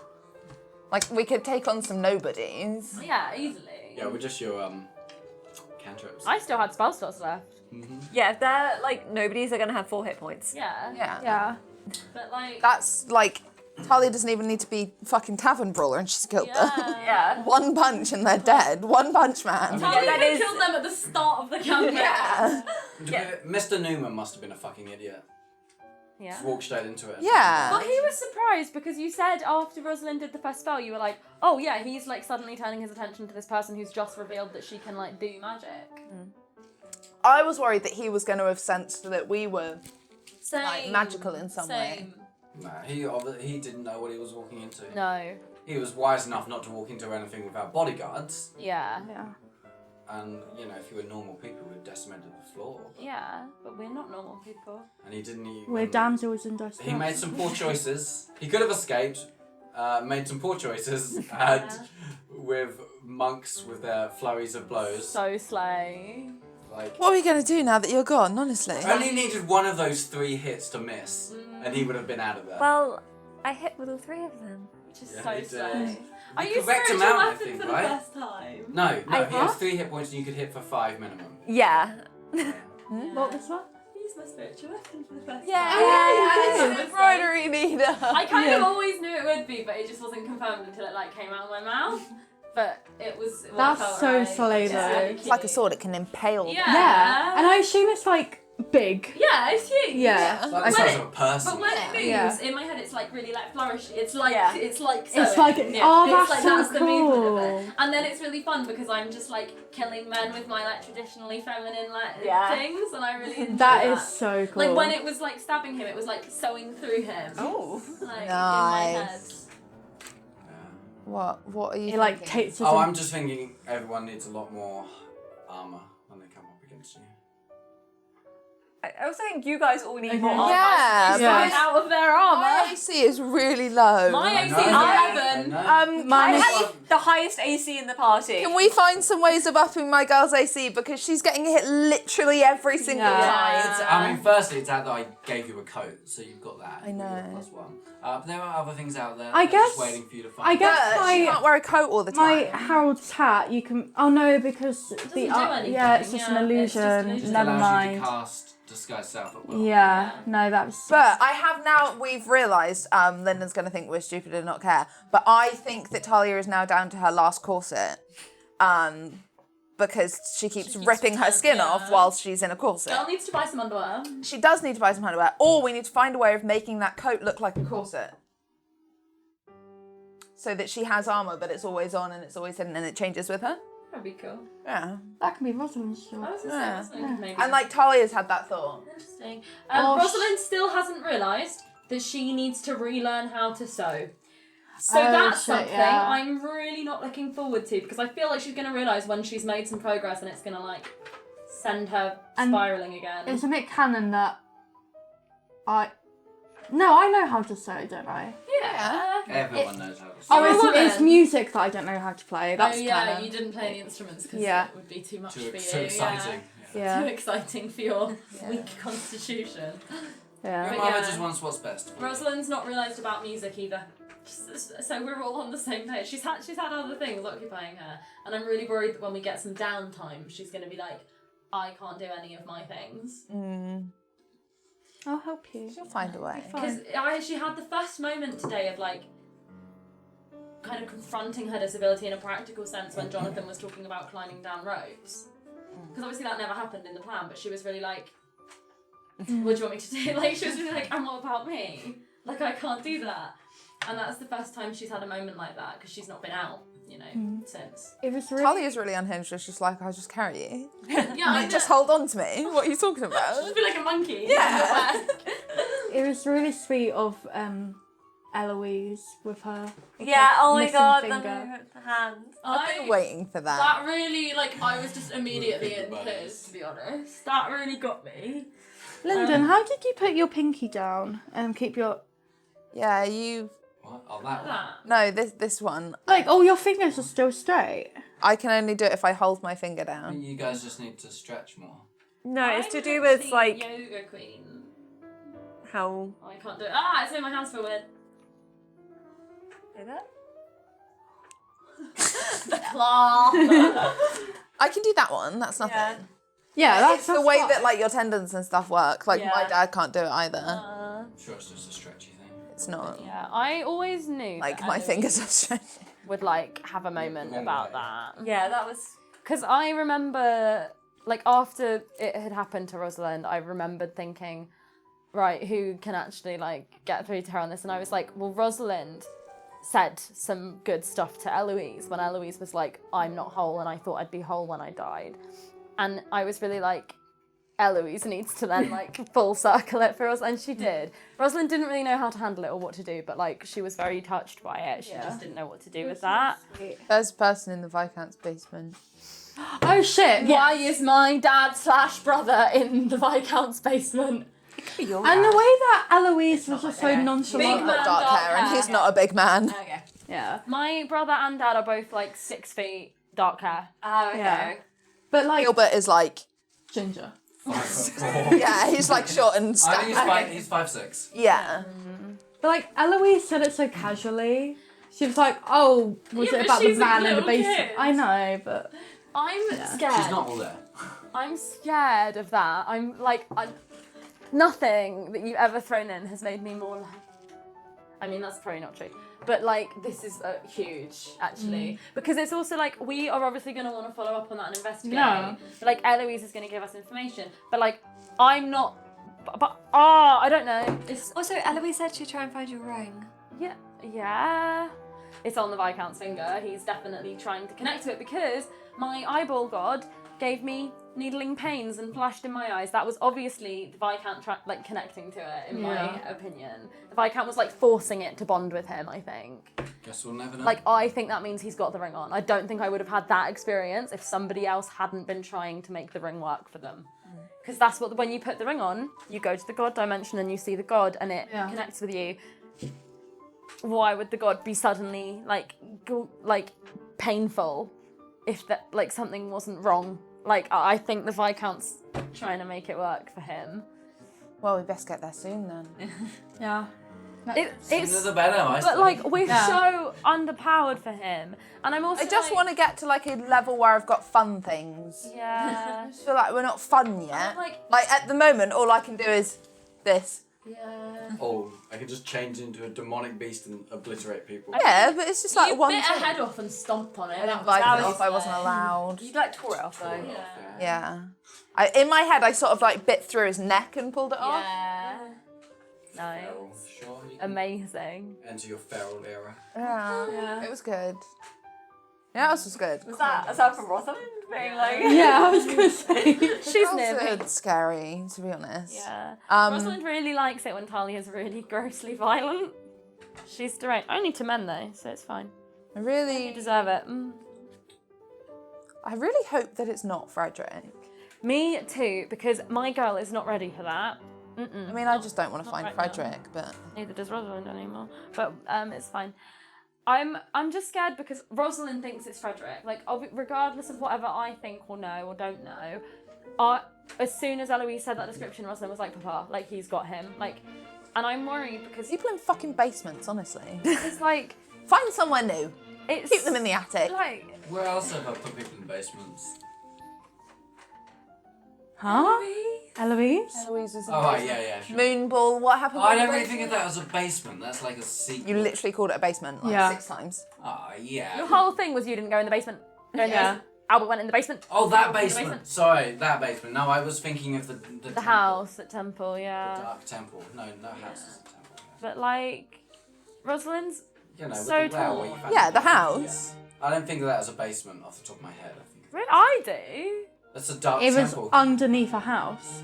Like, we could take on some nobodies. Yeah, easily. Yeah, we're just your cantrips. I still had spell slots left. Yeah, if they're like nobodies are gonna have 4 hit points. Yeah. Yeah. Yeah. But like. That's like, Talia doesn't even need to be fucking tavern brawler and she's killed them. Yeah. 1 punch and they're dead. 1 punch man. Talia that could is- kill them at the start of the campaign. Yeah. Mr. Newman must have been a fucking idiot. Yeah. Just walked straight into it. Yeah. Well, he was surprised because you said after Rosalind did the first spell, you were like, oh yeah, he's like suddenly turning his attention to this person who's just revealed that she can like do magic. I was worried that he was going to have sensed that we were Same. like magical in some way. Same. Nah, he didn't know what he was walking into. No. He was wise enough not to walk into anything without bodyguards. Yeah. Yeah. And, if you were normal people, we'd decimated the floor. Yeah, but we're not normal people. And he didn't even... We're damsels in distress. He made some poor choices. He could have escaped, made some poor choices, and with monks with their flurries of blows. So slay. Like, What are we going to do now that you're gone, honestly? only needed one of those 3 hits to miss, and he would have been out of there. Well, I hit with all 3 of them. Which is Yeah, so he did. slay. I You used correct spiritual amount, I weapon think, for the right? first time. No, he I had what? 3 hit points and you could hit for 5 minimum. Yeah. What was that? Use my spiritual weapon for the first Yeah, time. it's an embroidery needle. I kind of always knew it would be, but it just wasn't confirmed until it like came out of my mouth. But it was. That's felt so right. slay It's though. really It's like a sword, it can impale. Yeah. Yeah, and I assume it's like big. Yeah, it's huge. Yeah. It's like the size of a person. But when it moves, Yeah. in my head, it's like really like flourishy. It's like it's like It's sewing. like oh, It's that's like so that's the movement of cool. it. And then it's really fun because I'm just like killing men with my like traditionally feminine like things, and I really enjoy That is so cool. Like when it was like stabbing him, it was like sewing through him. Oh, like in my head. nice. What are you It like thinking? takes us. Oh, I'm just thinking everyone needs a lot more armour when they come up against you. I also think you guys all need more armor. Yeah, Yeah. Out of their armor. my AC is really low. My AC is I 11. know. Mine I is- have the highest AC in the party. Can we find some ways of upping my girl's AC because she's getting hit literally every single time? I mean, firstly, it's out that I gave you a coat, so you've got that. I know. Plus one. But there are other things out there. I that are just guess- waiting for you to find. I guess But she can't wear a coat all the my time. Harold's hat. You can. Oh no, because doesn't the do anything, yeah, it's just an yeah, it's illusion. just an illusion. It Never allows you mind. to cast disguise self at will. Yeah, no, that was. But I have now, we've realised, Lyndon's going to think we're stupid and not care, but I think that Talia is now down to her last corset because she keeps ripping her skin off whilst she's in a corset. Girl needs to buy some underwear. She does need to buy some underwear, or we need to find a way of making that coat look like a corset. So that she has armour, but it's always on and it's always hidden and it changes with her. That'd be cool. Yeah. That can be Rosalind's I shot. was gonna say, Yeah. Rosalind maybe. And like Talia's had that thought. Interesting. Oh, Rosalind still hasn't realised that she needs to relearn how to sew. So Oh, that's shit, something yeah. I'm really not looking forward to because I feel like she's going to realise when she's made some progress and it's going to like send her And spiralling again. Isn't it canon that No, I know how to sew, don't I? Yeah. Everyone knows how to Oh, You're a it's woman. music that I don't know how to play. That's Oh yeah, canon. you didn't play any instruments because Yeah. it would be too much Too for you. exciting. Yeah. Too exciting for your weak constitution. Yeah. Your But mother yeah. just wants what's best. for you. Rosalind's not realised about music either. So we're all on the same page. She's had other things occupying her, and I'm really worried that when we get some downtime, she's going to be like, I can't do any of my things. I'll help you. She'll find a way. Because she had the first moment today of like kind of confronting her disability in a practical sense when Jonathan was talking about climbing down ropes. Because obviously that never happened in the plan, but she was really like, what do you want me to do? Like, she was really like, and what about me? Like, I can't do that. And that's the first time she's had a moment like that, because she's not been out, you know, since. It was really. Talia's really unhinged. She's just like, I'll just carry you. Yeah, I Just know. hold on to me. What are you talking about? Just be like a monkey. Yeah. It was really sweet of Eloise with her. Yeah, oh my missing god, finger. the hands. I've been waiting for that. That really, like, I was just immediately in tears, to be honest. That really got me. Lyndon, how did you put your pinky down and keep your Yeah, you. What? Oh, that one. No, this one. like all your fingers are still straight? I can only do it if I hold my finger I down. think you guys just need to stretch more. No, it's to I'm do with actually like yoga queen. how. Oh, I can't do it. Ah, it's in my hands for weird. Is it? The claw. I can do that one. That's nothing. Yeah. Yeah, that's It's the way that like your tendons and stuff work. Like my Yeah. dad can't do it either. I'm sure it's just a stretchy thing. It's not. Yeah, I always knew Like that my Eloise fingers are stretchy. would like have a moment wrong about way. that. Yeah, that was. Because I remember, like, after it had happened to Rosalind, I remembered thinking, right, who can actually, like, get through to her on this? And I was like, well, Rosalind said some good stuff to Eloise when Eloise was like, I'm not whole and I thought I'd be whole when I died. And I was really like, Eloise needs to then, like, full circle it for us, and she did. Rosalind didn't really know how to handle it or what to do, but, like, she was very touched by it. She just didn't know what to do with that. There's a person in the Viscount's basement. Oh shit! Why is my dad/brother in the Viscount's basement? And the way that Eloise was just so Big nonchalant. man, Dark hair, and he's not a big man. Okay. Yeah. My brother and dad are both like 6 feet, dark hair. Oh, okay. Yeah. But like Gilbert is like, ginger. 5'4". yeah, he's like short and I stout. think he's 5'6". Yeah. But like Eloise said it so casually. She was like, "Oh, was Yeah, it but about the she's a man in the little basement?" kid. I know, but I'm scared. She's not all there. I'm scared of that. I'm like, nothing that you've ever thrown in has made me more like. I mean, that's probably not true. But like, this is huge, actually. Because it's also like, we are obviously going to want to follow up on that and investigate. Yeah. But like, Eloise is going to give us information. But like, I'm not. But I don't know. It's Also, Eloise said she'd try and find your ring. yeah. It's on the Viscount's finger. He's definitely trying to connect to it because my eyeball god gave me needling pains and flashed in my eyes. That was obviously the Viscount connecting to it, in my opinion. The Viscount was like forcing it to bond with him, I think. Guess we'll never know. Like, I think that means he's got the ring on. I don't think I would have had that experience if somebody else hadn't been trying to make the ring work for them. Because that's what, when you put the ring on, you go to the god dimension and you see the god and it connects with you. Why would the god be suddenly like painful if that like something wasn't wrong? Like, I think the Viscount's trying to make it work for him. Well, we best get there soon then. Yeah. Sooner the better, I But like, we're so underpowered for him, and I'm also. I just want to get to like a level where I've got fun things. Yeah. I just feel like we're not fun yet. Like at the moment, all I can do is this. Yeah. Oh, I can just change into a demonic beast and obliterate people. Yeah, but it's just like you one bit thing. a head off and stomped on it. I didn't bite it off. I wasn't allowed. You like tore it off though. Yeah. In my head, I sort of like bit through his neck and pulled it off. Yeah. Nice. Feral, sure, you can Amazing. enter your feral era. Yeah. It was good. Yeah, this was good. Was that from Rosalind being like? Yeah, I was gonna say. She's near me. It's scary, to be honest. Yeah. Rosalind really likes it when Talia's really grossly violent. She's deranged. Only to men though, so it's fine. I You really deserve it. I really hope that it's not Frederick. Me too, because my girl is not ready for that. I mean, I just don't want to find right Frederick, but Neither does Rosalind anymore. But it's fine. I'm just scared because Rosalind thinks it's Frederick. Like, regardless of whatever I think or know or don't know, as soon as Eloise said that description, Rosalind was like, Papa, like, he's got him. Like, and I'm worried because people in fucking basements, honestly. it's like, Find somewhere new. it's Keep them in the attic. like, Where else have I put people in basements? Huh? Eloise? Eloise was in Oh, the right, basement. yeah, sure. Moonball, what happened? I with don't the really think of basement? that as a basement. That's like a secret. You literally called it a basement like Yeah. 6 times. Ah, yeah. your whole thing was you didn't go in the basement. Go in the basement. Albert went in the basement. Oh, that Albert went in the basement. Sorry, that basement. No, I was thinking of the The house at Temple, The yeah. Dark Temple. No house is a temple. But like, Rosalind's You know, with So the well tall. where you found Yeah, the the house. Yeah. I don't think of that as a basement off the top of my head. I think Really? I do. that's a dark It was temple. underneath a house.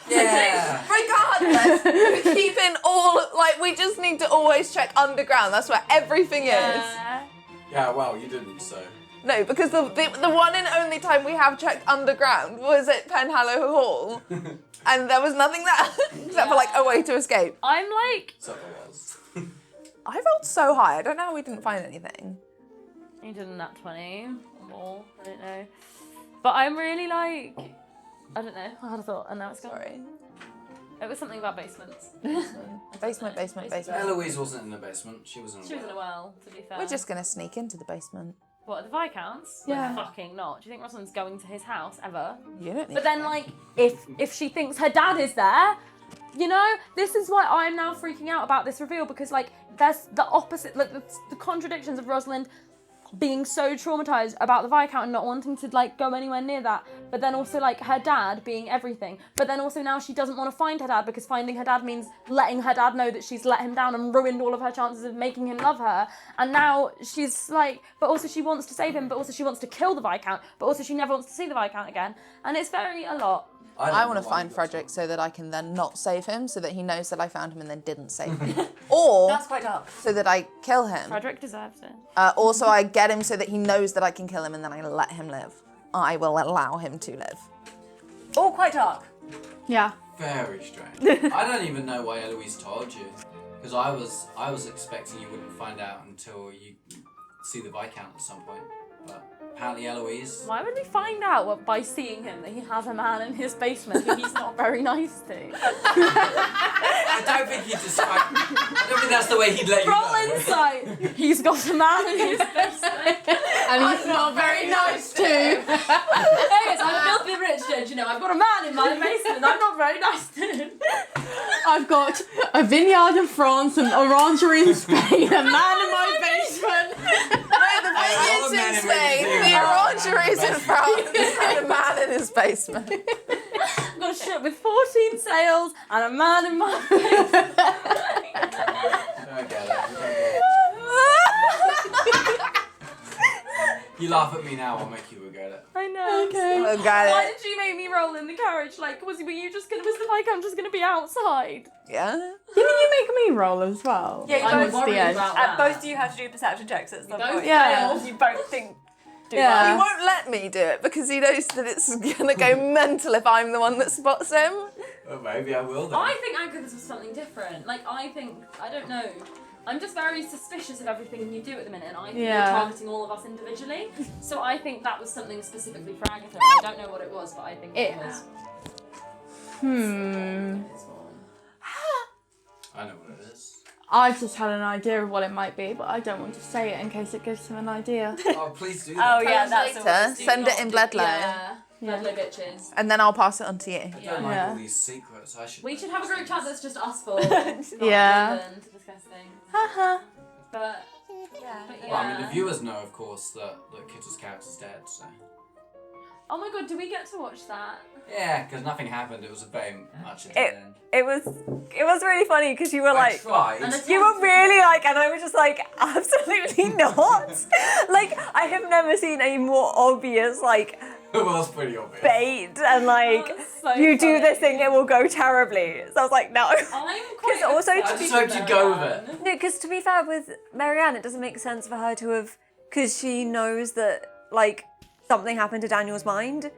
Yeah. Regardless, we're keeping all, like, we just need to always check underground. That's where everything is. Yeah, well, you didn't, so. No, because the one and only time we have checked underground was at Penhallow Hall. And there was nothing there except for like a way to escape. I'm like, So it was. I rolled so high, I don't know how we didn't find anything. you did a nat 20 or more, I don't know. But I'm really like, I don't know, I had a thought and now it's gone. Sorry. It was something about basements. Basement. Eloise wasn't in the basement. She was in a She was in a well, to be fair. We're just gonna sneak into the basement. What, the Viscount's? Yeah. Fucking not. Do you think Rosalind's going to his house ever? You don't need But then, like, if she thinks her dad is there, you know, this is why I'm now freaking out about this reveal because, like, there's the opposite, like, the contradictions of Rosalind being so traumatized about the Viscount and not wanting to, like, go anywhere near that. But then also, like, her dad being everything. But then also now she doesn't want to find her dad because finding her dad means letting her dad know that she's let him down and ruined all of her chances of making him love her. And now she's like, but also she wants to save him, but also she wants to kill the Viscount, but also she never wants to see the Viscount again. And it's very a lot. I want to find Frederick so that I can then not save him, so that he knows that I found him and then didn't save him. Or That's quite dark. so that I kill him. Frederick deserves it. Also, I get him so that he knows that I can kill him and then I let him live. I will allow him to live. All quite dark. Yeah. Very strange. I don't even know why Eloise told you. Because I was expecting you wouldn't find out until you see the Viscount at some point. But apparently Eloise. Why would we find out by seeing him that he has a man in his basement who he's not very nice to? I don't think he'd describe. I don't think that's the way he'd let you Roll know. insight. He's got a man in his basement. And he's not very nice to. Hey, I'm a filthy rich dude, you know. I've got a man in my basement. I'm not very nice to him. I've got a vineyard in France, an orangery in Spain, a man in my basement. The vineyards in Spain, the orangeries in France, and a man in his basement. I've got a ship with 14 sails and a man in my basement. I get it. You laugh at me now, I'll make you regret it. I know. Okay. Oh, got it. Why did you make me roll in the carriage? Like, was the Viscount just gonna be outside? Yeah. Didn't you make me roll as well? Yeah, you I'm both, worried about that. both of you have to do perception checks at some both point. Yeah. You both think. He Yeah. won't let me do it because he knows that it's gonna go mental if I'm the one that spots him. Well, maybe I will then. I think Agatha's was something different. Like, I don't know. I'm just very suspicious of everything you do at the minute, and I think you're targeting all of us individually. So I think that was something specifically for Agatha. I don't know what it was, but I think it was. I know what it is. I've just had an idea of what it might be, but I don't want to say it in case it gives him an idea. Oh, please do that. Oh yeah, that's the Later, one. send it in Bloodlow. Yeah. Bloodlow bitches. And then I'll pass it on to you. I don't like all these secrets. We should have a group chat that's just us four. Yeah. To discuss things. Haha. But Well, I mean, the viewers know, of course, that Kitter's character's dead, so. oh my god, do we get to watch that? Yeah, because nothing happened. It was a very much a dead end. It was really funny because you were I like. tried. You were really like, and I was just like, absolutely not. Like, I have never seen a more obvious, like, It was pretty obvious. bait, and like, so you do funny. this thing, it will go terribly. So I was like, no. I'm quite also upset to I be just hoped you'd go with it. No, because to be fair with Marianne, it doesn't make sense for her to have, because she knows that, like, something happened to Daniel's mind,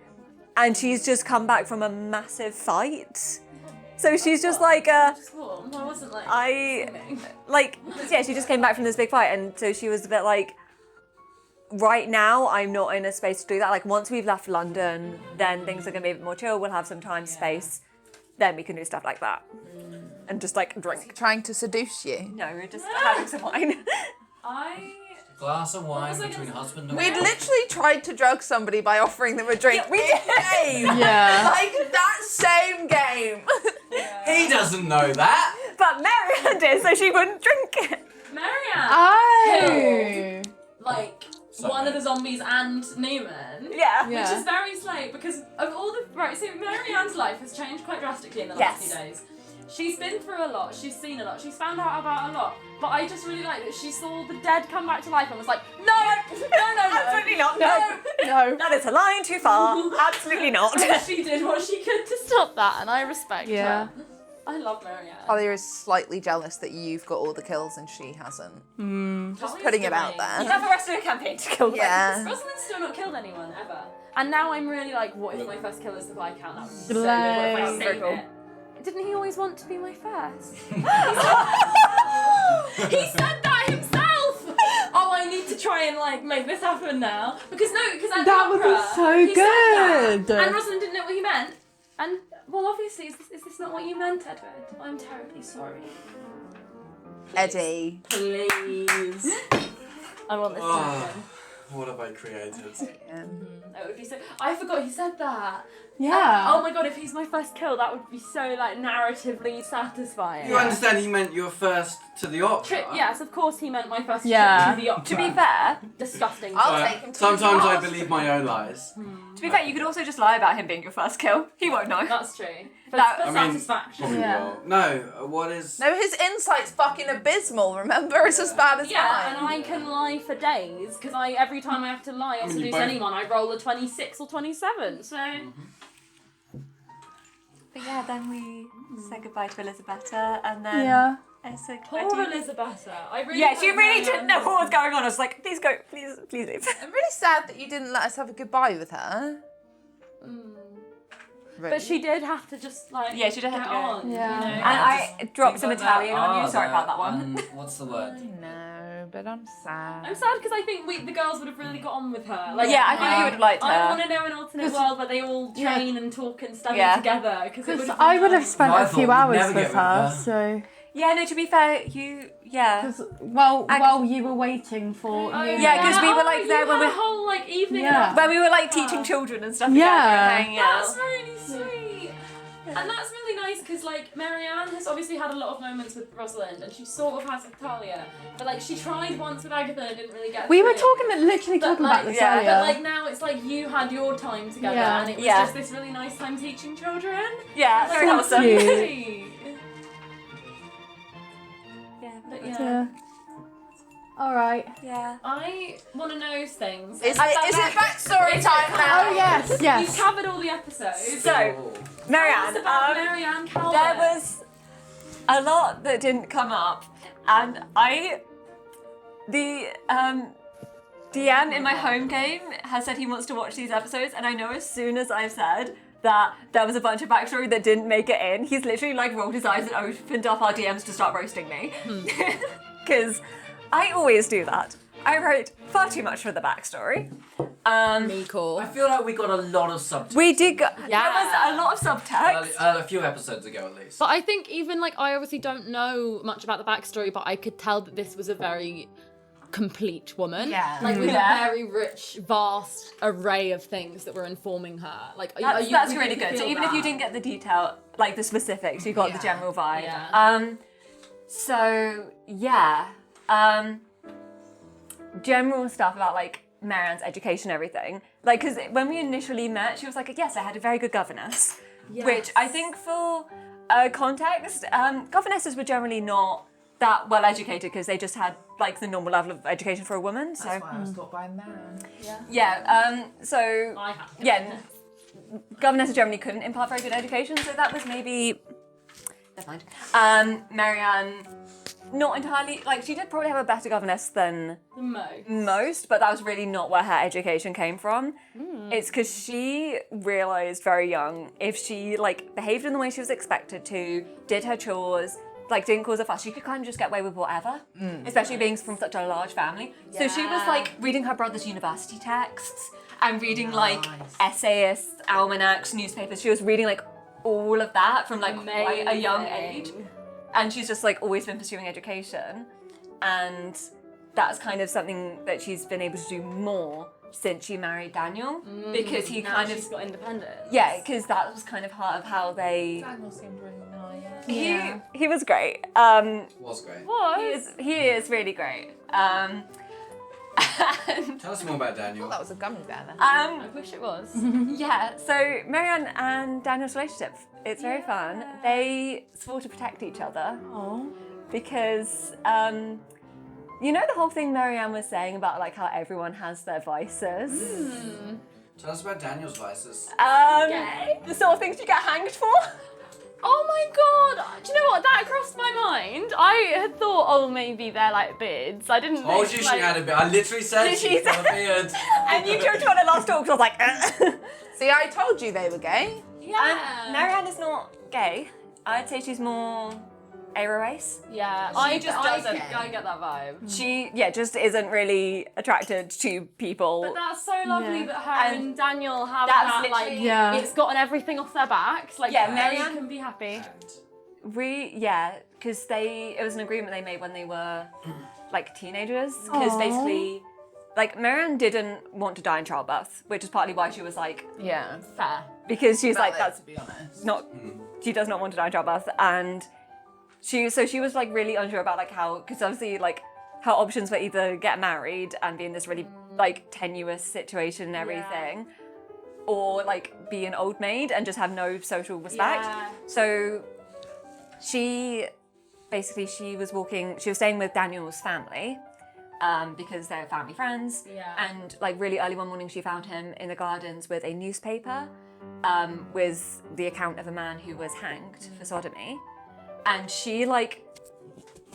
and she's just come back from a massive fight. So she's just like, I wasn't like. she just came back from this big fight, and so she was a bit like, right now, I'm not in a space to do that. Like, once we've left London, then things are going to be a bit more chill. We'll have some time, space. Then we can do stuff like that. And just, like, drink. Trying to seduce you. No, we're just having some wine. Glass of wine was I between gonna husband and We'd wife. literally tried to drug somebody by offering them a drink. We did. Game. Yeah. Like that same game. He doesn't know that. But Marianne did, so she wouldn't drink it. Marianne! Oh. Like, one of the zombies and Newman. Yeah. Yeah. Which is very slay because of all the. Right, so Marianne's life has changed quite drastically in the last few days. She's been through a lot, she's seen a lot, she's found out about a lot. But I just really like that she saw the dead come back to life and was like, no, Absolutely not. No. No. That is a line too far. Absolutely not. She did what she could to stop that, and I respect Yeah. her. I love Marianne. Talia is slightly jealous that you've got all the kills and she hasn't. Just Talia's putting it great. out You there. have the rest of the campaign to kill them. Yeah. Rosalind's still not killed anyone ever. And now I'm really like, what if my first kill is the Viscount? That would be so good. What if I Slay. save it? Didn't he always want to be my first? He said that himself! Oh, I need to try and like make this happen now. Because at That the would be opera, so he said that. good. And Rosalind didn't know what he meant. And, well, obviously, is this not what you meant, Edward? I'm terribly sorry. Eddie. Please. I want this to happen. What have I created? That would be so. I forgot he said that. Yeah. Oh my god, if he's my first kill, that would be so like narratively satisfying. You understand he meant you were first to the opera? Yes, of course he meant my first Yeah. trip to the opera. To be fair, Disgusting. I'll take him to Sometimes the I last. believe my own lies. you could also just lie about him being your first kill. He won't know. That's true. For, That- for I mean, satisfaction. Probably Yeah. will. No, what is... No, his insight's fucking abysmal, remember? It's as bad as Yeah, and mine. I can lie for days because every time I have to lie or I mean, you seduce both- anyone, I roll a 26 or 27. So But yeah, then we said goodbye to Elisabetta, and then Yeah. I said poor Elisabetta. I really. Yeah, she hope really Marianne didn't know what was doesn't- going on. I was like, please go, please leave. I'm really sad that you didn't let us have a goodbye with her. But she did have to just like. Yeah, she did have get to go. on. Yeah. You know? And I dropped some Things like Italian on you. Sorry about that one. What's the word? No. but I'm sad. I'm sad because I think the girls would have really got on with her. Like, Yeah, I think you would have liked her. I want to know an alternate world where they all train and talk and study together. Because I would have spent a few hours never with get rid of her, so. Yeah, no, to be fair, While you were waiting for. Yeah, because we were like there when we whole like evening. Yeah. when we were like teaching children and stuff. Yeah. Hanging out. That's really sweet. And that's really nice because like Marianne has obviously had a lot of moments with Rosalind and she sort of has with Talia. But like she tried once with Agatha and didn't really get We were through. literally talking about this earlier. But like now it's like you had your time together and it was just this really nice time teaching children. Yeah, very awesome. Sweet. Yeah. All right. Yeah. I want to know things. Is it backstory time now? Oh yes. You've covered all the episodes. So, Marianne, Marianne Calvert. there was a lot that didn't come up, and the DM in my home game has said he wants to watch these episodes, and I know as soon as I've said that there was a bunch of backstory that didn't make it in, he's literally like rolled his eyes and opened up our DMs to start roasting me. Because I always do that. I wrote far too much for the backstory. Cool. I feel like we got a lot of subtext. We did there was a lot of subtext. A few episodes ago at least. But I think even like I obviously don't know much about the backstory, but I could tell that this was a very complete woman. Yeah. Like with a very rich, vast array of things that were informing her. Like That's really good. So even if you didn't get the detail, like the specifics, you got the general vibe. Yeah. General stuff about like Marianne's education and everything. Like, because when we initially met, she was like, yes, I had a very good governess. Yes. Which I think for context, governesses were generally not that well educated because they just had like the normal level of education for a woman. So That's why I was got by a man. Governesses generally couldn't impart very good education, so that was maybe never mind. Marianne, not entirely, like she did probably have a better governess than most, but that was really not where her education came from. It's because she realised very young if she like behaved in the way she was expected to, did her chores, like didn't cause a fuss, she could kind of just get away with whatever, especially being from such a large family. So she was like reading her brother's university texts and reading like essayists, almanacs, newspapers. She was reading like all of that from like quite a young age. And she's just like always been pursuing education. And that's kind of something that she's been able to do more since she married Daniel. Because he kind of... she's got independence. Yeah, because that was kind of part of how they... Daniel seemed really nice. He was great. Was great. He is really great. And Tell us more about Daniel. That was a gummy bear then. I wish it was. yeah, so Marianne and Daniel's relationship, it's very fun. They swore to protect each other. Because, you know the whole thing Marianne was saying about like how everyone has their vices? Tell us about Daniel's vices. The sort of things you get hanged for. Oh my god! Do you know what? That crossed my mind. I had thought, oh, maybe they're like beards. I didn't Told think, you she had a beard. I literally said she's got a beard. And you joked about it last talk, so I was like, See, I told you they were gay. Yeah. Marianne is not gay. I'd say she's more aero-ace. Yeah, I get that vibe. She, just isn't really attracted to people. But that's so lovely that her and Daniel have that's that, like, literally- it's gotten everything off their backs. Like, Marianne can be happy. Because it was an agreement they made when they were like teenagers. Because basically, like Marianne didn't want to die in childbirth, which is partly why she was like, Fair. because she's like, that's to be honest. not, she does not want to die in childbirth, and she was like really unsure about like how, because obviously like her options were either get married and be in this really like tenuous situation and everything, or like be an old maid and just have no social respect. So she was staying with Daniel's family because they're family friends. And like really early one morning she found him in the gardens with a newspaper with the account of a man who was hanged for sodomy. And she like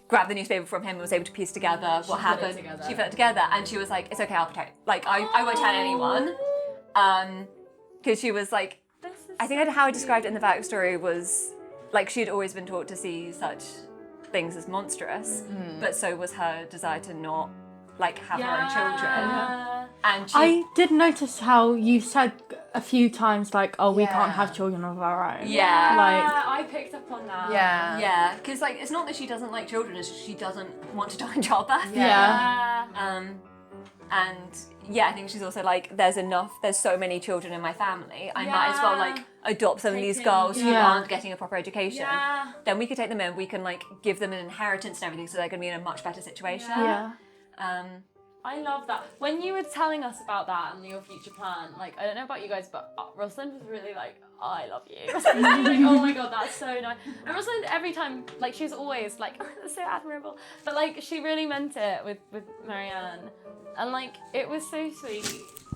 grabbed the newspaper from him and was able to piece together what happened. She put it together and she was like, it's okay, I'll protect. Like I won't tell anyone. Because she was like, I think how I described it in the backstory was like she'd always been taught to see such things as monstrous, but so was her desire to not like have her own children. And I did notice how you said a few times like, "Oh, we can't have children of our own." Yeah. Like, I picked up on that. Yeah, because like it's not that she doesn't like children; it's just she doesn't want to die in childbirth. And I think she's also like, there's so many children in my family. I might as well like adopt some of these girls who aren't getting a proper education. Then we could take them in. We can like give them an inheritance and everything, so they're going to be in a much better situation. I love that. When you were telling us about that and your future plan, like, I don't know about you guys, but Rosalind was really like, oh, I love you. Rosalind was like, oh my god, that's so nice. And Rosalind, every time, like, she's always like, oh, that's so admirable. But like, she really meant it with Marianne. And like, it was so sweet.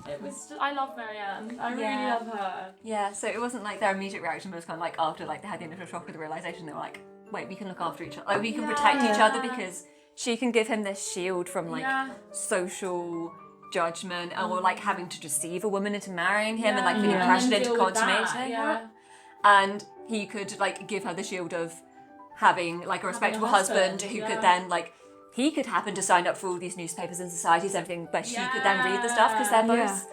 It was, I love Marianne. I really love her. Yeah, so it wasn't like their immediate reaction, but it was kind of like after like they had the initial shock of the realization, they were like, wait, we can look after each other. Like, we can protect each other because she can give him this shield from like social judgment or like having to deceive a woman into marrying him and like feeling pressured into consummating her. And he could like give her the shield of having like a respectable husband who could then like, he could happen to sign up for all these newspapers and societies and everything, but she could then read the stuff because they're both,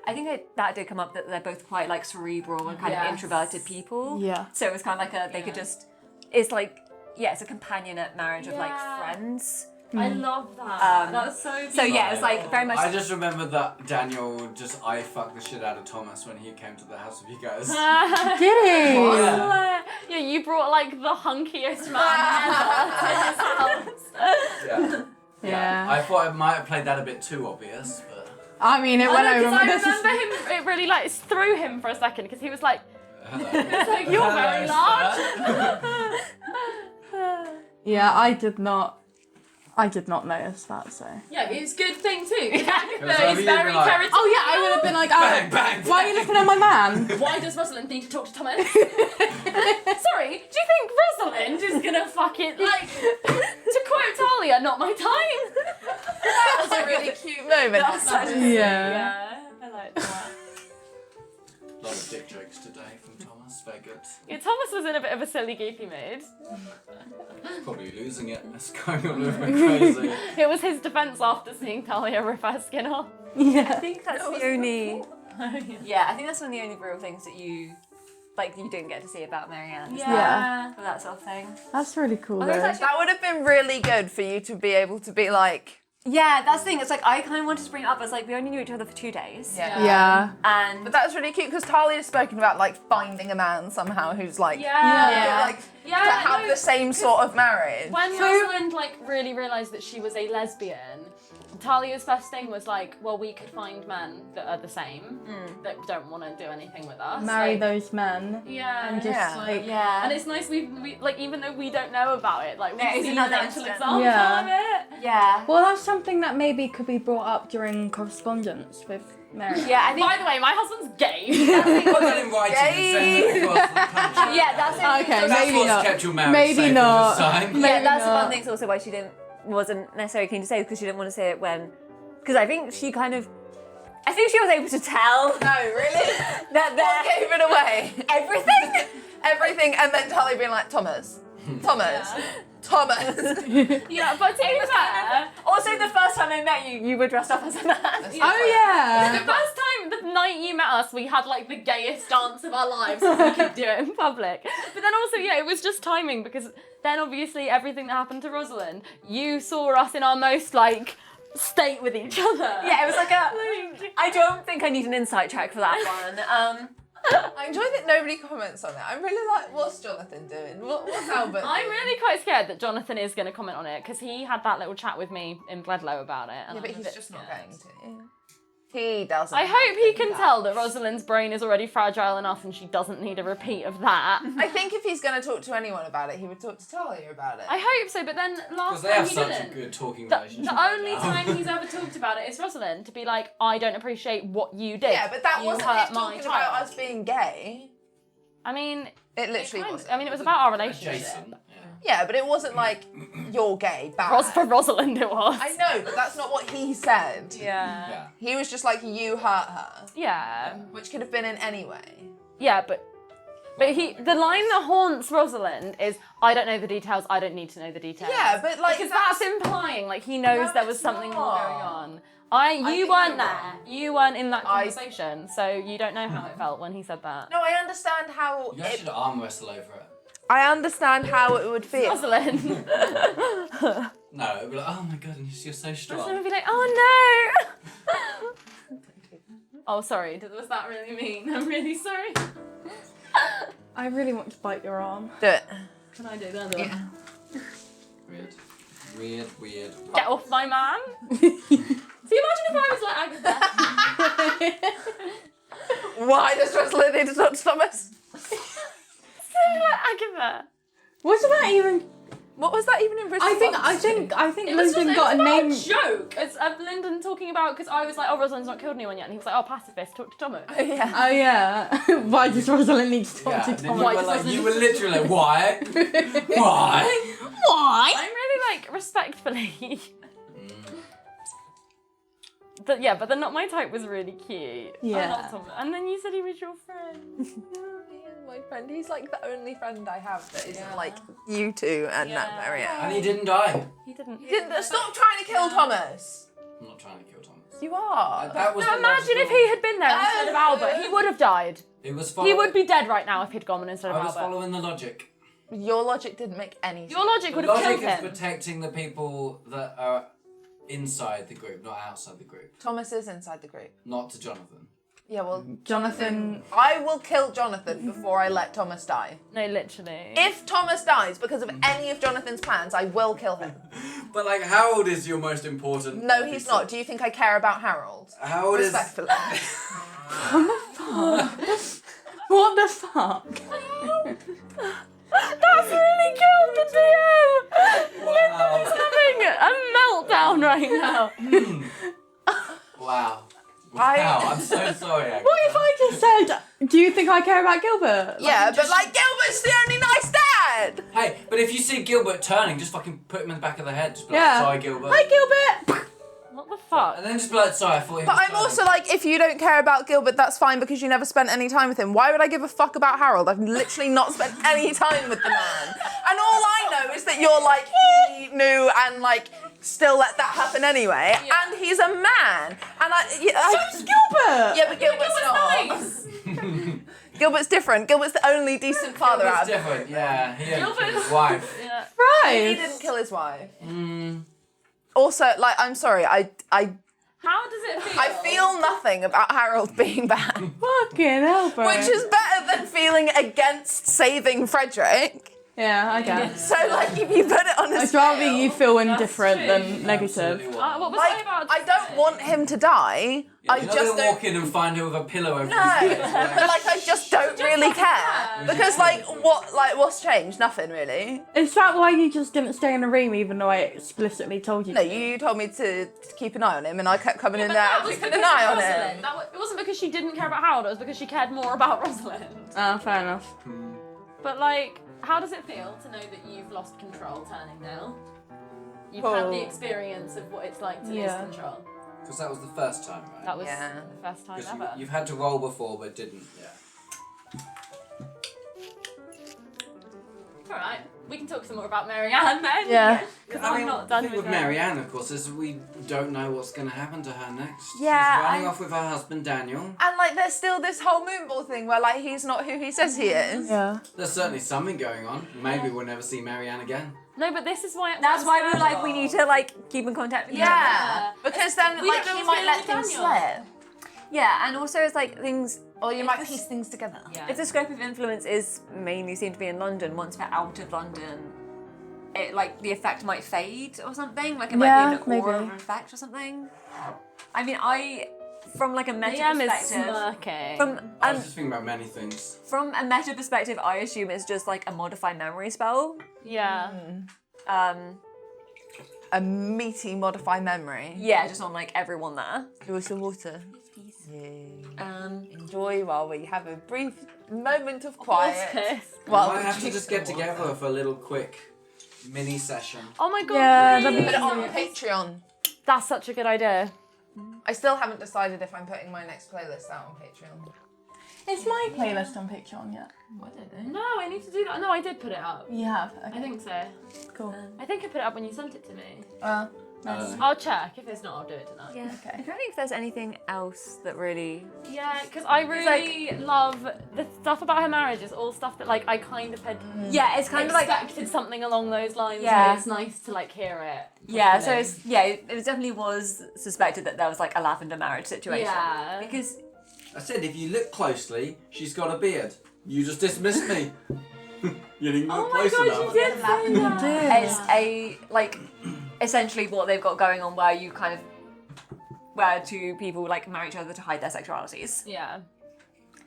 I think that did come up that they're both quite like cerebral and kind of introverted people. Yeah. So it was kind of like they could just, it's like, it's a companionate marriage of like friends. I love that. That was so beautiful. So yeah, it was like very much. I just remember that Daniel just fucked the shit out of Thomas when he came to the house with you guys. did he? Yeah, you brought like the hunkiest man ever to his house. Yeah. I thought I might have played that a bit too obvious, but. I mean, it went over. I remember him. It really like threw him for a second because he was like, "It's like you're very large." Yeah, I did not notice that. So. Yeah, it's a good thing too. He's very very like, territorial. Oh yeah, I would have been like, bang, bang, why are you looking at my man? Why does Rosalind need to talk to Thomas? Sorry, do you think Rosalind is gonna fucking like, to quote Talia, not my time? That was a really cute moment. Yeah, I like that. A lot of dick jokes today from Thomas. Very good. Yeah, Thomas was in a bit of a silly, goofy mood. Probably losing it. It's going on with me crazy. It was his defence after seeing Talia rip her skin off. Yeah. I think that's the only. I think that's one of the only real things that you didn't get to see about Marianne. Yeah. For that sort of thing. That's really cool. Though. That would have been really good for you to be able to be like. Yeah, that's the thing. It's like I kind of wanted to bring it up. I was like, we only knew each other for 2 days. Yeah. But that's really cute because Talia's spoken about like finding a man somehow who's like to have the same sort of marriage. When Rosalind like really realised that she was a lesbian, Talia's first thing was like, well, we could find men that are the same, that don't want to do anything with us. Marry those men. Yeah. And just like. Yeah. And it's nice we like, even though we don't know about it, like we've seen another actual instance. example of it. Yeah. Well, that's something that maybe could be brought up during correspondence with Mary. Yeah, I think. By the way, my husband's gay. Put that in writing and send it across the country. Yeah, that's it. Okay, That's maybe what's not. kept your marriage Maybe safe not. all this time. Yeah, that's the one thing. Also, why she wasn't necessarily keen to say because she didn't want to say it when. Because I think she kind of. I think she was able to tell. No, really? That What gave it away? everything. Everything, and then Talia being like, Thomas. Yeah, but to be fair, Also, the first time I met you, you were dressed up as a man. Oh yeah. the first time, the night you met us, we had like the gayest dance of our lives so we could do it in public. But then also, it was just timing because then obviously everything that happened to Rosalind, you saw us in our most like state with each other. Yeah, it was like a. I don't think I need an insight track for that one. I enjoy that nobody comments on it. I'm really like, what's Jonathan doing? What's Albert I'm doing? really quite scared that Jonathan is going to comment on it because he had that little chat with me in Bledlow about it. And Yeah, but I'm a he's bit just not scared. going to. He doesn't. I hope he can tell that Rosalind's brain is already fragile enough and she doesn't need a repeat of that. I think if he's going to talk to anyone about it, he would talk to Talia about it. I hope so, but then Because last they time have he such didn't. a good talking The relationship. only time he's ever talked about it is Rosalind, to be like, I don't appreciate what you did. Yeah, but that You wasn't hurt it my talking child. about us being gay. I mean, It literally wasn't. I mean, it was about our relationship. Jason. Yeah, but it wasn't like, you're gay, bad. For Rosalind it was. I know, but that's not what he said. Yeah. He was just like, you hurt her. Yeah. Which could have been in any way. Yeah, but But the line that haunts Rosalind is, "I don't know the details. I don't need to know the details." Yeah, but like because that's implying like he knows there was something more going on. You weren't there. You weren't in that conversation, so you don't know how it felt when he said that. No, I understand how. You guys should arm wrestle over it. I understand how it would feel. Rosalind. No, it'd be like, oh my god, you're so strong. Rosalind would be like, "Oh no." Oh, sorry. Was that really mean? I'm really sorry. I really want to bite your arm. Do it. Can I do that? Yeah. Weird. Get off my man. So imagine if I was like Agatha. Why does Rosalind need to talk to Thomas? Agatha. Wasn't that even? What was that even in response? I think Lyndon got a name. Joke. It's Lyndon talking about because I was like, "Oh, Rosalind's not killed anyone yet," and he was like, "Oh, pacifist. Talk to Thomas." Oh yeah. Oh yeah. Why does Rosalind need to talk to And then Thomas? you were literally like, why? Why? Why? I'm really like respectfully. But yeah, but the Not My Type was really cute. Yeah. I love Thomas. And then you said he was your friend. My friend, he's like the only friend I have that isn't like you two and that Marianne. And he didn't die. He didn't. Stop trying to kill Thomas. I'm not trying to kill Thomas. You are. That was Now imagine if he had been there instead of Albert. He would have died. He was He would be dead right now if he'd gone instead of I was Albert. following the logic. Your logic didn't make any sense. Your logic would have killed Logic is him. protecting the people that are inside the group, not outside the group. Thomas is inside the group. Not to Jonathan. Yeah, well, Jonathan. I will kill Jonathan before I let Thomas die. No, literally. If Thomas dies because of any of Jonathan's plans, I will kill him. But like, Harold is your most important. No, he's not. Do you think I care about Harold? Harold is. Respectfully. What the fuck? That's really killed the DM! Wow. Lyndon's having a meltdown right now. Wow. Wow, I'm so sorry. Agatha. What if I just said, "Do you think I care about Gilbert?" Yeah, but like Gilbert's the only nice dad! Hey, but if you see Gilbert turning, just fucking put him in the back of the head. Just be like, Yeah. sorry, Gilbert. Hi, Gilbert. What the fuck? And then just be like, sorry, I thought he was But I'm turning. also like, if you don't care about Gilbert, that's fine because you never spent any time with him. Why would I give a fuck about Harold? I've literally not spent any time with the man. And all I know is that you're like, he knew and like, still let that happen anyway. Yeah. And he's a man. And So's Gilbert. Yeah, but Gilbert's not. Nice. Gilbert's different. Gilbert's the only decent father out Gilbert's of different, yeah. He didn't kill Gilbert's- his wife. Yeah. He Right. didn't kill his wife. Also, like, I'm sorry, I How does it feel? feel nothing about Harold being bad. Fucking hell, bro. Which is better than feeling against saving Frederick. Yeah, I guess. So, like, if you put it on a I'd scale, rather you feel indifferent true. than negative. Absolutely wild. What was like, I about to I don't say? want him to die. Yeah, I you're not just gonna don't. walk in and find her with a pillow over No, his head. but like I just don't really care because what's changed? Nothing really. Is that why you just didn't stay in the room even though I explicitly told you No, to? you told me to keep an eye on him, and I kept coming in But there that was keeping because an eye of on Rosalind. him. It wasn't because she didn't care about Harold, it was because she cared more about Rosalind. Fair enough. But like, how does it feel to know that you've lost control turning now? You've had the experience of what it's like to lose control. Because that was the first time, right? That was Yeah. the first time Because ever. you've had to roll before, but didn't. Yeah. Alright, we can talk some more about Marianne then. Yeah. Because I I'm mean, not the done thing with with her. Marianne, of course, is we don't know what's going to happen to her next. Yeah, She's running off with her husband, Daniel. And like, there's still this whole moonball thing where like he's not who he says he is. Yeah. There's certainly something going on. Maybe we'll never see Marianne again. No, but this is why. That's why we were like, we need to like keep in contact with each other. Yeah, because then We like don't he know might what's let going on things with Daniel. slip, Yeah, and also it's like things. or you might piece things together. Yeah. If the scope of influence is mainly seem to be in London, once we're out of London, it like the effect might fade or something. Like it might be an aura maybe. effect or something. I mean, from like a meta Liam is perspective, smirking. I was just thinking about many things. from a meta perspective, I assume it's just like a modified memory spell. Yeah. A meaty modify memory. Yeah, just on like everyone there. Give us some water. Um, Enjoy while we have a brief moment of quiet. We While might we have to drink just some get together water. for a little quick mini session. Oh my god. Yeah, please. that'd Put it on Patreon. That's such a good idea. I still haven't decided if I'm putting my next playlist out on Patreon. Is my playlist on Patreon yet? I don't know. No, I need to do that. No, I did put it up. You have? Okay. I think so. Cool. I think I put it up when you sent it to me. Nice. I'll check. If it's not, I'll do it tonight. Yeah. Okay. I'm trying to think if there's anything else that really. Yeah, because I really love the stuff about her marriage. Is all stuff that like I kind of had. Yeah, it's kind of like. Expected something along those lines. Yeah. And it's nice to like hear it. Yeah, so it's it definitely was suspected that there was like a lavender marriage situation. Yeah. Because I said, if you look closely, she's got a beard. You just dismissed me. You didn't look close enough. you did say that. it's a like essentially what they've got going on where you kind of where two people like marry each other to hide their sexualities. Yeah.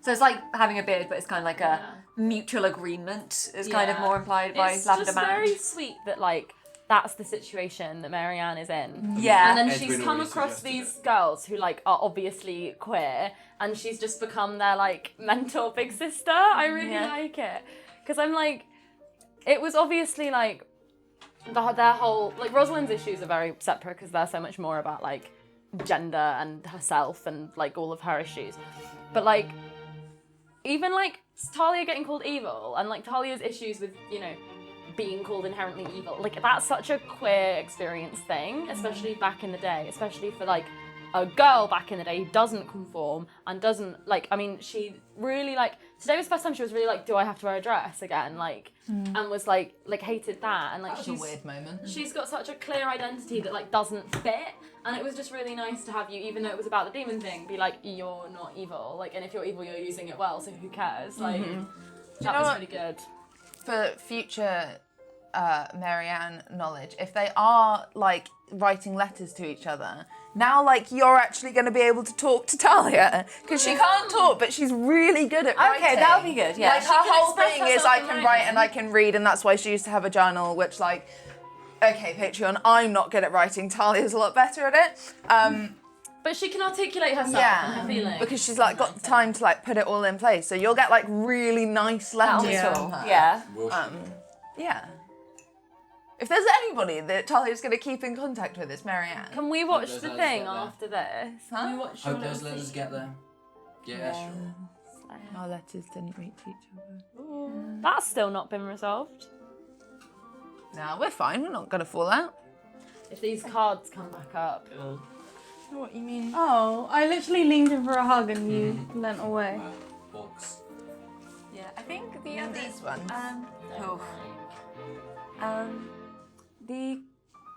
So it's like having a beard, but it's kind of like a mutual agreement is kind of more implied by it's lavender just marriage. very sweet that like that's the situation that Marianne is in. Yeah. And then Edwin she's come already across suggested these girls who like are obviously queer and she's just become their like mentor big sister. I really like it. Because I'm like, it was obviously like their whole like Rosalind's issues are very separate because they're so much more about like gender and herself and like all of her issues. But like even like Talia getting called evil and like Talia's issues with, you know, being called inherently evil, like that's such a queer experience thing, especially back in the day, especially for like a girl back in the day who doesn't conform and doesn't like, I mean, she really like, today was the first time she was really like, do I have to wear a dress again? Like, and was like hated that. And like, That was a weird moment. She's got such a clear identity that like doesn't fit. And it was just really nice to have you, even though it was about the demon thing, be like, you're not evil. Like, and if you're evil, you're using it well, so who cares? Like, that was really good. For future Marianne knowledge, if they are like writing letters to each other, now like you're actually going to be able to talk to Talia because she can't talk, but she's really good at writing. Okay, that'll be good. Yeah. Like her whole thing is I can write and I can read, and that's why she used to have a journal, which like, okay, Patreon, I'm not good at writing. Talia's a lot better at it. But she can articulate herself and her feelings. Because she's like got the time to like put it all in place. So you'll get like really nice letters from her. Yeah. Yeah. If there's anybody that Talia's going to keep in contact with, it's Marianne. Can we watch those the letters thing get there. after this? Can we watch Hope your those little letters thing? get there. Yeah, sure. Our letters didn't reach each other. That's still not been resolved. No, we're fine. We're not going to fall out. If these cards come back up. What you mean? Oh, I literally leaned in for a hug and you leant away. Box. Yeah. I think the other These ones.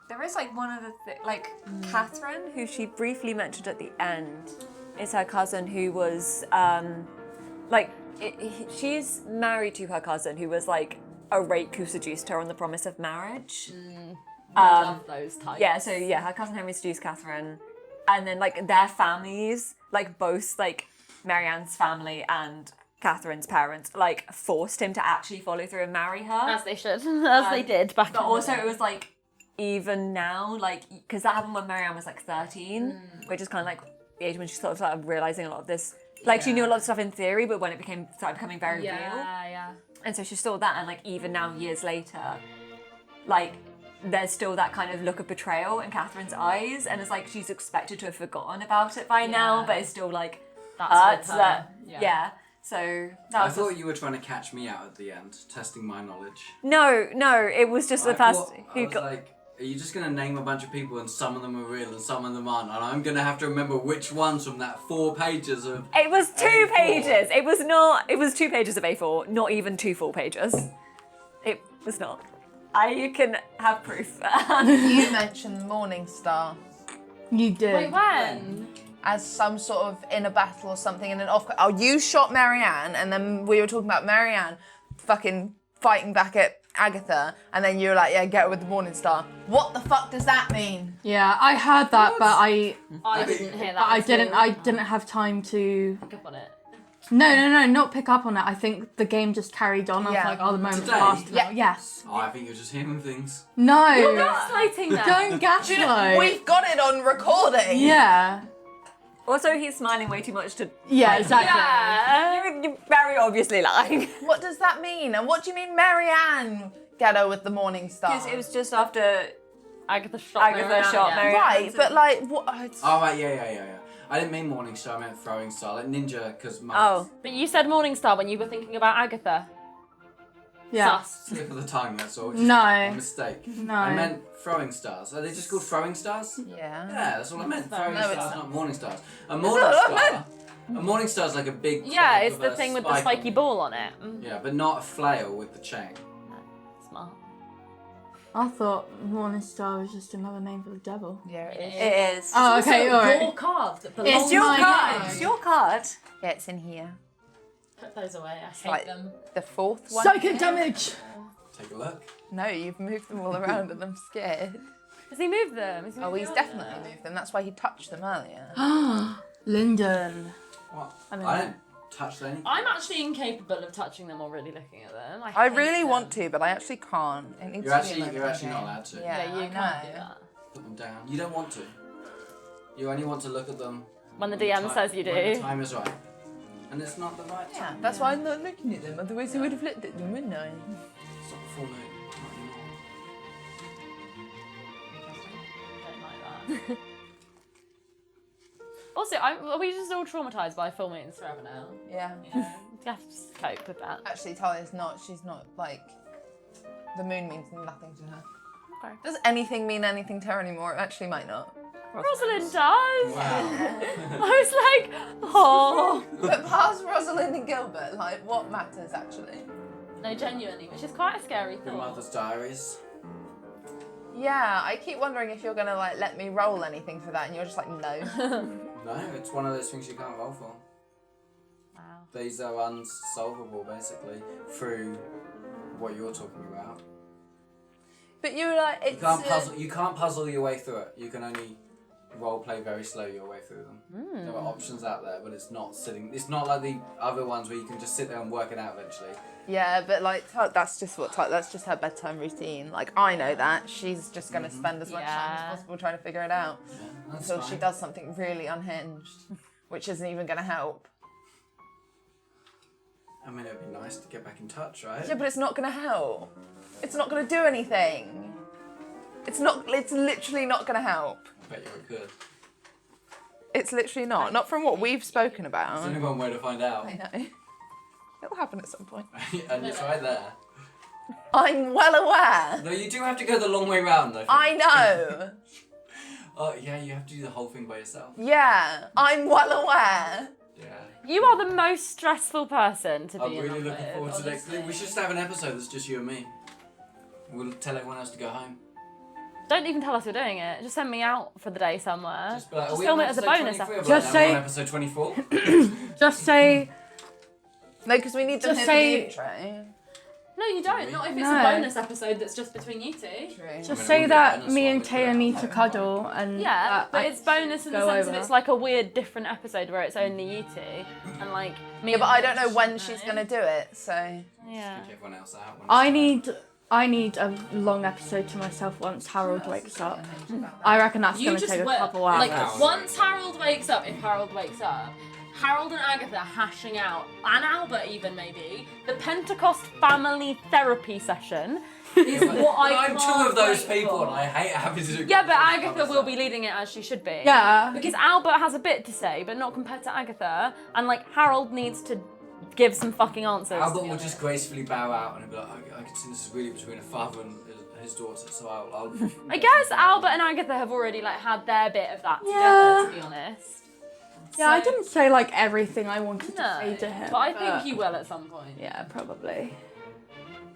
there is like one other thing, like Catherine, who she briefly mentioned at the end, is her cousin who was she's married to her cousin who was like a rake who seduced her on the promise of marriage. I love those types. Yeah, so yeah, her cousin Henry seduced Catherine, and then like their families, like both like Marianne's family and Catherine's parents, like forced him to actually follow through and marry her. As they should, as they did back But in also the day. it was like even now, like because that happened when Marianne was like 13, which is kind of like the age when she sort of started realizing a lot of this. Like she knew a lot of stuff in theory, but when it started becoming very real. Yeah. And so she saw that, and like even now, years later, like there's still that kind of look of betrayal in Catherine's eyes, and it's like she's expected to have forgotten about it by now, but it's still like That's with her. that. Yeah. Yeah. So that I was thought you were trying to catch me out at the end, testing my knowledge. no, it was just the person I who was got. like, are you just going to name a bunch of people and some of them are real and some of them aren't? And I'm going to have to remember which ones from that 4 pages of It was 2 A4. pages. It was not. It was 2 pages of A4, not even 2 full pages. It was not. You can have proof. You mentioned Morning Star You did. Wait, when? as some sort of in a battle or something in an off. Oh, you shot Marianne, and then we were talking about Marianne fucking fighting back at Agatha, and then you were like, yeah, get her with the Morning Star. What the fuck does that mean? Yeah, I heard that, but I didn't hear that. I didn't have time to. Pick up on it. No, not pick up on it. I think the game just carried on. I was Yeah. like, oh, the moment's Today? passed. Yeah. Yes. Oh, I think you're just hearing things. No. Gaslighting them. Don't gaslight. We've got it on recording. Yeah. Also, he's smiling way too much to. Yeah, exactly. Yeah. You're very obviously lying. What does that mean? And what do you mean, Marianne? Get her with the Morning Star. Because it was just after Agatha shot Agatha shot Marianne. right, but like what? Oh, right, yeah. I didn't mean morning star. I meant throwing star, like ninja, because my But you said Morningstar when you were thinking about Agatha. Yeah. Sus. slip of the tongue. That's all. Just No. a mistake. No. I meant throwing stars. Are they just called throwing stars? Yeah. Yeah, that's what I meant. Throwing No, it's stars, not. not morning stars. A morning star. A morning star's like a big. Yeah, cloud it's the a thing with the spike on spiky it. ball on it. Yeah, but not a flail with the chain. Smart. I thought Morningstar was just another name for the devil. Yeah, it is. It is. Oh, okay, alright. Your card that belongs It's your my card. God. It's your card. Yeah, it's in here. Put those away. I hate Like them. the fourth one. Psychic damage! Take a look. No, you've moved them all around and I'm scared. Has he moved them? Oh, he's definitely moved them. That's why he touched them earlier. Lyndon. What? I don't I know. don't touch anything. I'm actually incapable of touching them or really looking at them. I hate really them. want to, but I actually can't. It needs You're to actually be you're actually not allowed to. Yeah, Yeah, you I can't know. do that. Put them down. You don't want to. You only want to look at them When the DM says you when the do. time is right. And it's not the right Yeah, time. that's why I'm not looking at them. Otherwise, I would have looked at them, wouldn't I? It's not the full moon. Not anymore. Don't like that. Also, are we just all traumatised by full moons forever now? Yeah. Yeah. You have to just cope with that. Actually, Taya's not. She's not like. The moon means nothing to her. Okay. Does anything mean anything to her anymore? It actually might not. Rosalind does. Wow. I was like, oh. But past Rosalind and Gilbert, like, what matters actually? No, genuinely, which is quite a scary Your thought. mother's diaries. Yeah, I keep wondering if you're gonna like let me roll anything for that, and you're just like, no. No, it's one of those things you can't roll for. Wow. These are unsolvable, basically, through what you're talking about. But you were like, it's. You can't puzzle your way through it. You can only role play very slow your way through them. There are options out there, but it's not sitting. It's not like the other ones where you can just sit there and work it out eventually. Yeah, but like that's just that's just her bedtime routine. Like I know that she's just gonna spend as much time as possible trying to figure it out That's until she fine. does something really unhinged, which isn't even gonna help. I mean, it'd be nice to get back in touch, right? Yeah, but it's not gonna help. It's not gonna do anything. It's not. It's literally not gonna help. I bet you it could. It's literally not. Not from what we've spoken about. There's only one way to find out. I know. It'll happen at some point. And it's right there. I'm well aware. No, you do have to go the long way round, though. I know. Oh, yeah, you have to do the whole thing by yourself. Yeah, I'm well aware. Yeah. You are the most stressful person to I'm be really in looking forward to next honestly. week. We should just have an episode that's just you and me. We'll tell everyone else to go home. Don't even tell us we're doing it. Just send me out for the day somewhere. Just be like, Just are we film on it as a episode bonus 23? episode. We're Just like, say- "I'm on episode 24. Just say, No, because we need them Just here say- for the intro. No, you don't. Not if it's No. a bonus episode that's just between you two. True. just mean, say we'll that get me bonus and one, we put it Taya out. need to cuddle and Yeah, that but I it's bonus in the go sense over. that it's like a weird different episode where it's only you two. And like me. Yeah, but and I don't know Mitch when know. she's gonna do it, so. Yeah. Kick everyone else out. when I it's need a long episode to myself once Harold wakes up. I reckon that's You gonna just take a wait. couple hours. Like Hours. once Harold wakes up, if Harold wakes up, Harold and Agatha hashing out, and Albert even maybe, the Pentecost family therapy session is what I I'm can't two of those wait people, for. and I hate having to do. Yeah, but Agatha will be leading it as she should be. Yeah. Because Albert has a bit to say, but not compared to Agatha, and like Harold needs to give some fucking answers. Albert to be will just honest. gracefully bow out and be like, I can see this is really between a father and his daughter, so I'll I guess Albert and Agatha have already like had their bit of that Yeah. together, to be honest. Yeah, I So- didn't say like everything I wanted to No, say to him. but I think you will at some point. Yeah, probably.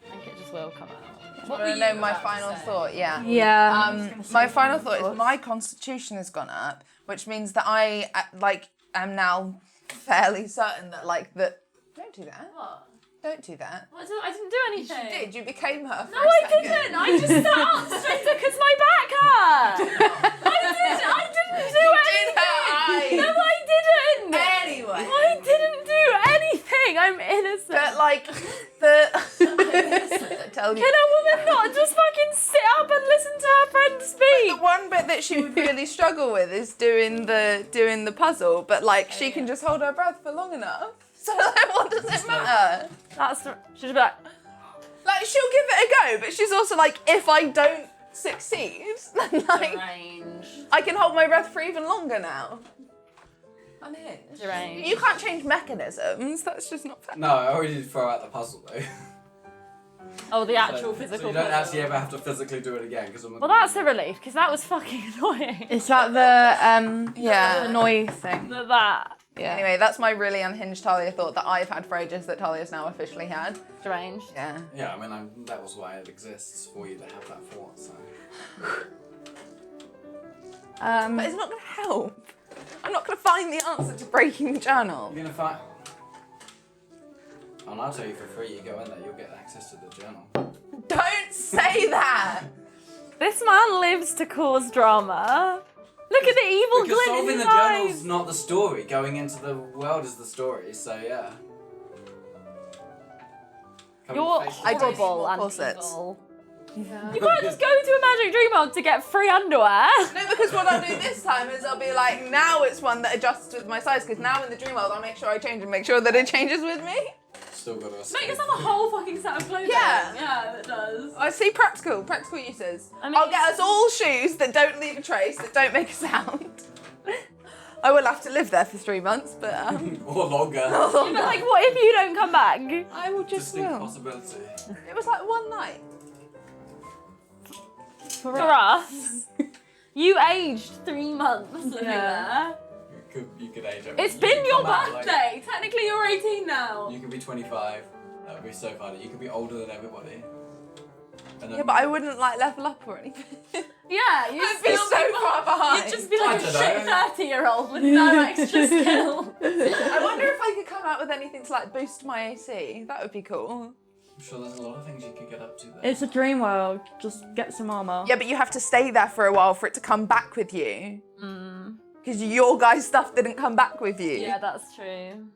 I think it just will come out. What I were you know my about to final say? thought, yeah. Yeah. My final thought is my constitution has gone up, which means that I am now fairly certain that that. Don't do that. What? Don't do that. I didn't do anything. You did. You became her. No, I didn't. I just sat up straight because my back hurt. I didn't do anything. No, I didn't. Anyway. I didn't do anything. I'm innocent. But tell you. Can a woman not just fucking sit up and listen to her friend speak? The one bit that she would really struggle with is doing the puzzle, but she can just hold her breath for long enough. So what does it matter? She'd be like, She'll give it a go, but she's also if I don't succeed, then range. I can hold my breath for even longer now. Unhinged. Deranged. You can't change mechanisms. That's just not fair. No, I already did throw out the puzzle though. Oh, the actual So physical. you don't puzzle. actually ever have to physically do it again because I'm. Well, that's a relief because that was fucking annoying. Is that the Yeah. annoy thing? That. Yeah. Anyway, that's my really unhinged Talia thought that I've had for ages that Talia's now officially had. Deranged. Yeah. Yeah, I mean, that was why it exists for you to have that thought. So. But it's not going to help. I'm not going to find the answer to breaking the journal. You're gonna find. Oh, and I'll tell you for free. You go in there, you'll get access to the journal. Don't say that! This man lives to cause drama. Look at the evil Because glint in solving his the journal's eyes. not the story. Going into the world is the story. So yeah. Come You're and face I it. don't horrible need and more corsets. evil. You can't just go to a magic dream world to get free underwear. No, because what I'll do this time is I'll be like, now it's one that adjusts with my size, because now in the dream world I'll make sure I change and make sure that it changes with me. Still got to Make escape. yourself a whole fucking set of clothing. Yeah. Yeah, that does. I see practical uses. I mean- I'll get us all shoes that don't leave a trace, that don't make a sound. I will have to live there for 3 months, but Or longer. But like, what if you don't come back? I will just Distinct will. possibility. It was like one night. For us, you aged 3 months living there. You could age over. It's You been could your come out, like- birthday. Technically, you're 18 now. You could be 25. That would be so funny. You could be older than everybody. And then Yeah, but I wouldn't like level up or anything. Yeah, you'd I'd be still so far behind. You'd just be like I a don't shit know. 30-year-old with no extra skill. I wonder if I could come out with anything to like boost my AC. That would be cool. I'm sure there's a lot of things you could get up to there. It's a dream world. Just get some armor. Yeah, but you have to stay there for a while for it to come back with you. Because your guys' stuff didn't come back with you. Yeah, that's true.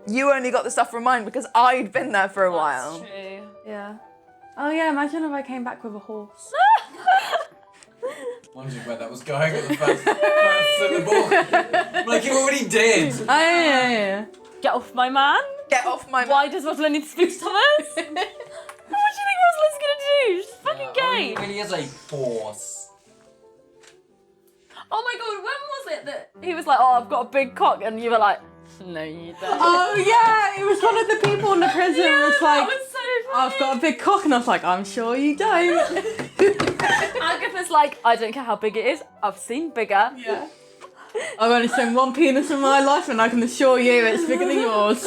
You only got the stuff from mine because I'd been there for a while. That's true. Yeah. Oh yeah. Imagine if I came back with a horse. Wondering where that was going at the first syllable. Like you already did. Oh yeah. Get off my man. Get off my. Why does Rosalind need to speak to Thomas? What do you think Rosalind's gonna do? She's fucking gay. It really is a force. Oh my god, when was it that he was like, oh, I've got a big cock, and you were like, no, you don't. Oh yeah. It was one of the people in the prison. Yeah, was that like, was so funny. I've got a big cock, and I was like, I'm sure you don't. Agatha's like, I don't care how big it is, I've seen bigger. Yeah. I've only seen one penis in my life, and I can assure you it's bigger than yours.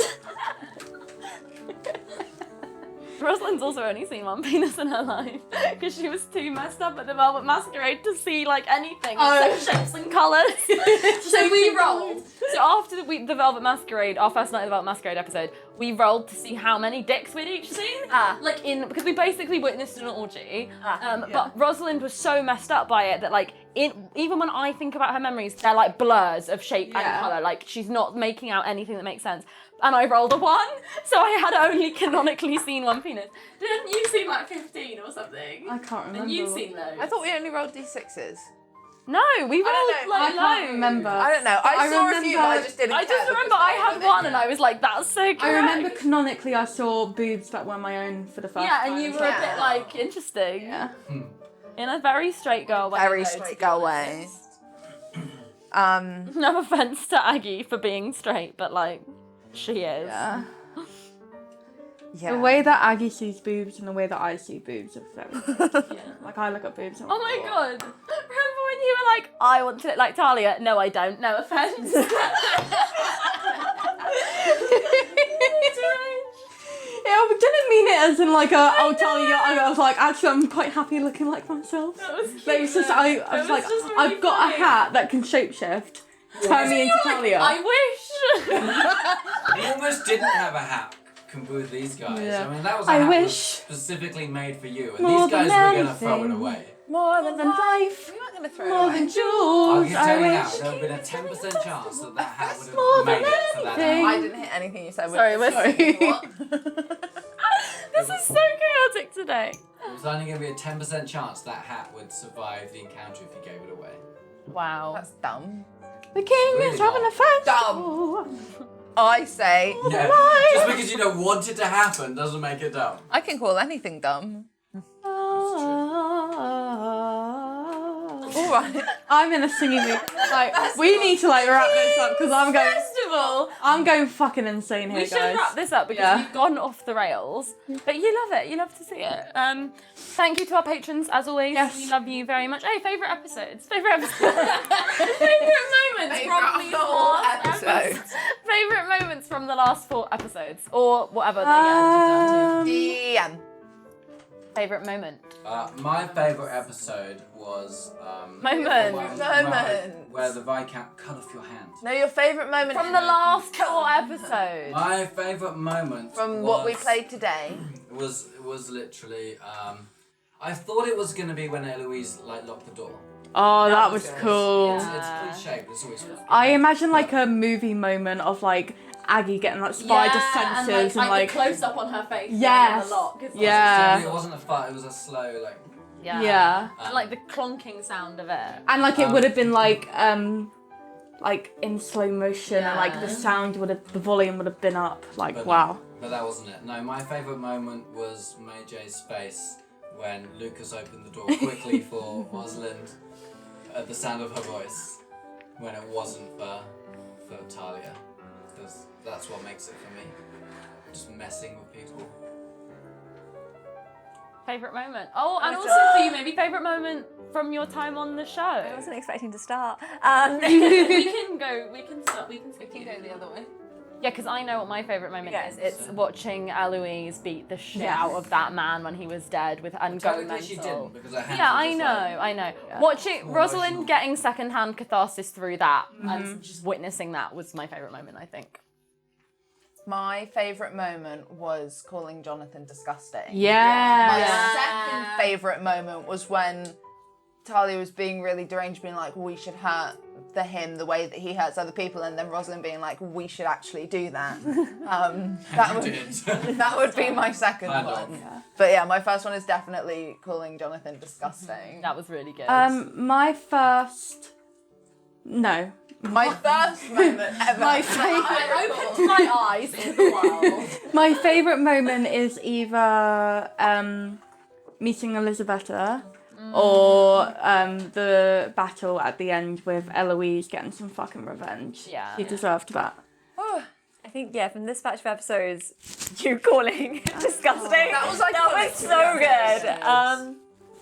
Rosalind's also only seen one penis in her life because she was too messed up at the Velvet Masquerade to see like anything except shapes and colours. So we rolled. So after the Velvet Masquerade, our first night of the Velvet Masquerade episode, we rolled to see how many dicks we'd each seen. Like because we basically witnessed an orgy. But Rosalind was so messed up by it that like even when I think about her memories, they're like blurs of shape and colour. Like she's not making out anything that makes sense. And I rolled a 1, so I had only canonically seen one penis. Didn't you see like 15 or something? I can't remember. And you've seen those? I thought we only rolled d6s. No, we rolled know. like I can't loads. remember. I don't know. I saw a few, but I remember- just didn't. I just care remember because I they had were one, and there. I was like, "That's so correct." I remember canonically I saw boobs that were my own for the first Yeah, time. and you were a bit like interesting. Yeah. In a very straight girl way. Very though, straight to be girl honest. way. No offense to Aggie for being straight, but like, she is. Yeah. Yeah. The way that Aggie sees boobs and the way that I see boobs are very different. Like I look at boobs and I'm Oh my like, god! Remember when you were like, "I want to look like Talia"? No, I don't. No offense. Yeah, I didn't mean it as in like I'll tell you. I was like, actually, I'm quite happy looking like myself. That was cute. But it's just I was like, just really I've got funny. a hat that can shapeshift, turn me into Talia. I wish. We almost didn't have a hat with these guys. Yeah. I mean, that was a I hat wish. was specifically made for you, and More these guys than were gonna throw it anything. away. More than life, We weren't going to throw it more away. than I jewels. can I tell you now, wish. there would have been a 10% chance that that hat would more have than made it to that anything. I hat. didn't hit anything you said. Sorry, What? This is so chaotic today. It was only going to be a 10% chance that hat would survive the encounter if you gave it away. Wow. That's dumb. The king Really is having a festival. I say Yeah, just because you don't want it to happen doesn't make it dumb. I can call anything dumb. All right. I'm in a singing mood. Like, we need to like wrap this up because I'm going fucking insane here, We guys. should wrap this up because we've gone off the rails. But you love it. You love to see it. Thank you to our patrons, as always. Yes. We love you very much. Hey, favourite episodes. Favourite moments from these four episodes. Favourite moments from the last 4 episodes. Or whatever they get down to. DM. Favourite moment. My favourite episode was Moment. where the Viscount cut off your hand. No, your favourite moment From the last 4 episodes. My favourite moment from what we played today was literally I thought it was gonna be when Eloise like locked the door. Oh, that was cool. It's cliche, but it's always fun. I imagine like a movie moment of like Aggie getting like spider senses and like the close up on her face. Yes. The lock, yeah. It wasn't a fight, it was a slow like. Yeah. And like the clonking sound of it. And like it would have been like in slow motion and like the sound the volume would have been up. Like But wow. But that wasn't it. No, my favourite moment was Maijai's face when Lucas opened the door quickly for Rosalind at the sound of her voice when it wasn't for Talia. Because that's what makes it for me. Just messing with people. Favourite moment. Oh, and also for you, maybe favourite moment from your time on the show. I wasn't expecting to start. We can go. We can start. We can go the other way. Yeah, because I know what my favourite moment is. It's watching Eloise beat the shit Yes. out of that man when he was dead and go mental. She didn't because her hands Yeah, were I just know, like- I know. Yeah. Watching More Rosalind emotional. getting secondhand catharsis through that and just witnessing that was my favourite moment, I think. My favourite moment was calling Jonathan disgusting. Yeah. My second favourite moment was when Talia was being really deranged, being like, we should hurt him the way that he hurts other people, and then Rosalind being like, we should actually do that. That would be my second one. Yeah. But yeah, my first one is definitely calling Jonathan disgusting. That was really good. My first moment ever. I opened my eyes to the world. My favourite moment is either meeting Elisabetta or the battle at the end with Eloise getting some fucking revenge. Yeah. She deserved that. I think, from this batch of episodes, you calling disgusting. That was so good.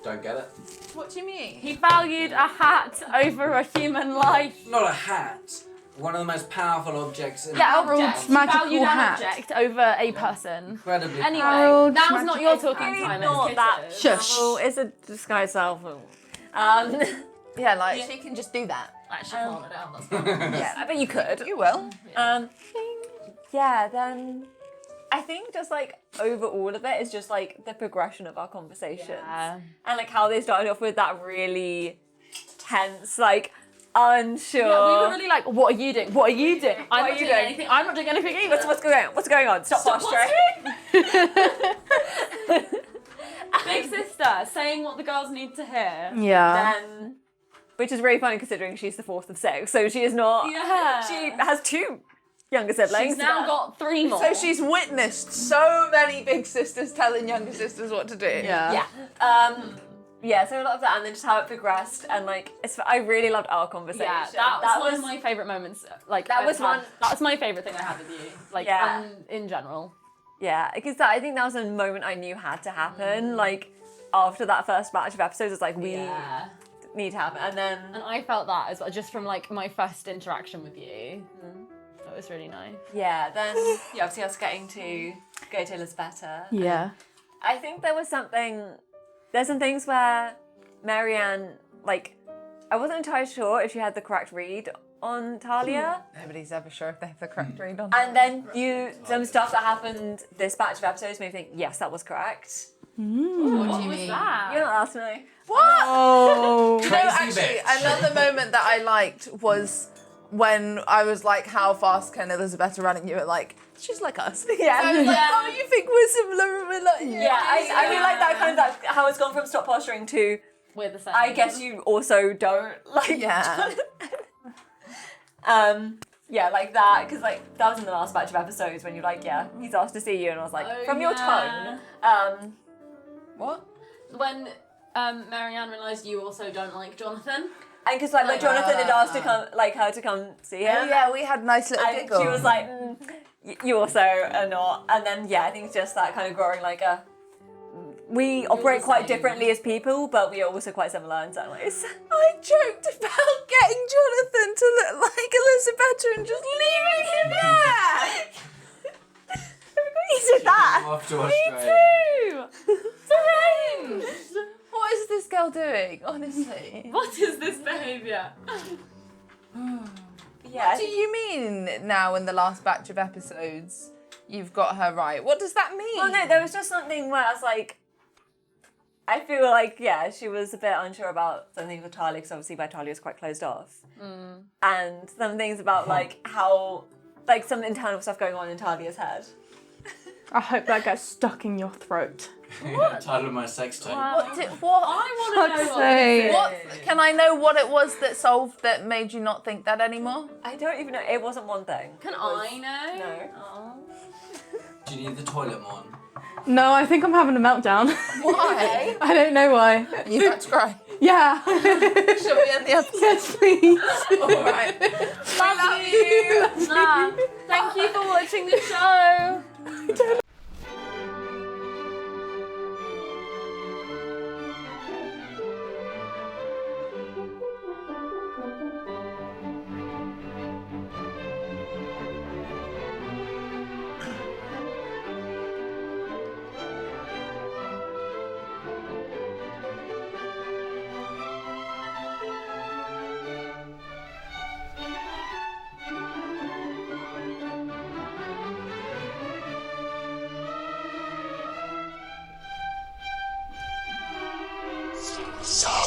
Don't get it. What do you mean? He valued a hat over a human life. Not a hat. One of the most powerful objects in Object. magical Valued hat. an object over a person. Incredibly Anyway, Harold's now's not your talking Really time. not it's that Kitty's. Shush. It's a disguised self. Yeah, like she can just do that. Actually, calm it down. That's fine. Yeah, I bet you could. you will. Then I think just like over all of it is just like the progression of our conversations. Yeah. And like how they started off with that really tense, like unsure. Yeah, we were really like, what are you doing? What are you doing? I'm What not are you doing doing? anything. I'm not doing anything either. What's going on? Stop posturing. Big sister saying what the girls need to hear. Yeah. Then, which is really funny considering she's the fourth of 6, so she is not. Yeah. She has 2 younger siblings. She's now got 3 more. So she's witnessed so many big sisters telling younger sisters what to do. Yeah. So a lot of that, and then just how it progressed, and like I really loved our conversation. yeah, that was one of my favourite moments. Like That was one- That was my favourite thing I had with you. Like, Yeah. in general. Yeah, because I think that was a moment I knew had to happen. Like after that first batch of episodes, it's like we need to happen, and then And I felt that as well, just from like my first interaction with you. That was really nice. then obviously us getting to go to Elisabetta. Yeah. I think there's some things where Marianne, like, I wasn't entirely sure if she had the correct read on Talia. Nobody's ever sure if they have the correct read on. And then some stuff that happened this batch of episodes made me think, yes, that was correct. What do you mean? That? You're not asking me. What? Oh. No, actually, another moment that I liked was when I was like, how fast can Elisabetta run? And you were like, she's like us. Yeah. I was like, oh, you think we're similar and we're like, Yeah, I really like that kind of like how it's gone from stop posturing to We're the same. I guess you also don't like. Yeah. Like that, because like that was in the last batch of episodes when you're like, he's asked to see you, and I was like, Oh, from your yeah. tone, What? When Marianne realised you also don't like Jonathan. And because like when Jonathan had asked to come, like her to come see him. Oh, yeah, we had a nice little and giggle. she was like, you also are not. And then yeah, I think it's just that kind of growing like a. We operate quite differently as people, but we are also quite similar in some ways. I joked about getting Jonathan to look like Elizabeth and just leaving him there. You did that. I'm off to Me Australia. too. Same. What is this girl doing, honestly? What is this behaviour? Yeah. What do you mean now in the last batch of episodes you've got her right? What does that mean? Well, no, there was just something where I was like, I feel like, yeah, she was a bit unsure about something with Talia, because obviously Talia was quite closed off. And some things about like how, like some internal stuff going on in Talia's head. I hope that gets stuck in your throat. Title of my sex tape. What? I want to know sake. What? Can I know what it was that solved that made you not think that anymore? I don't even know, it wasn't one thing. Can I know? No. Oh. Do you need the toilet, Morne? No, I think I'm having a meltdown. Why? I don't know why. Are you about to cry? Yeah. Shall we end the episode? Yes, please. Alright. Love you! Nah. Thank you for watching the show! Sorry,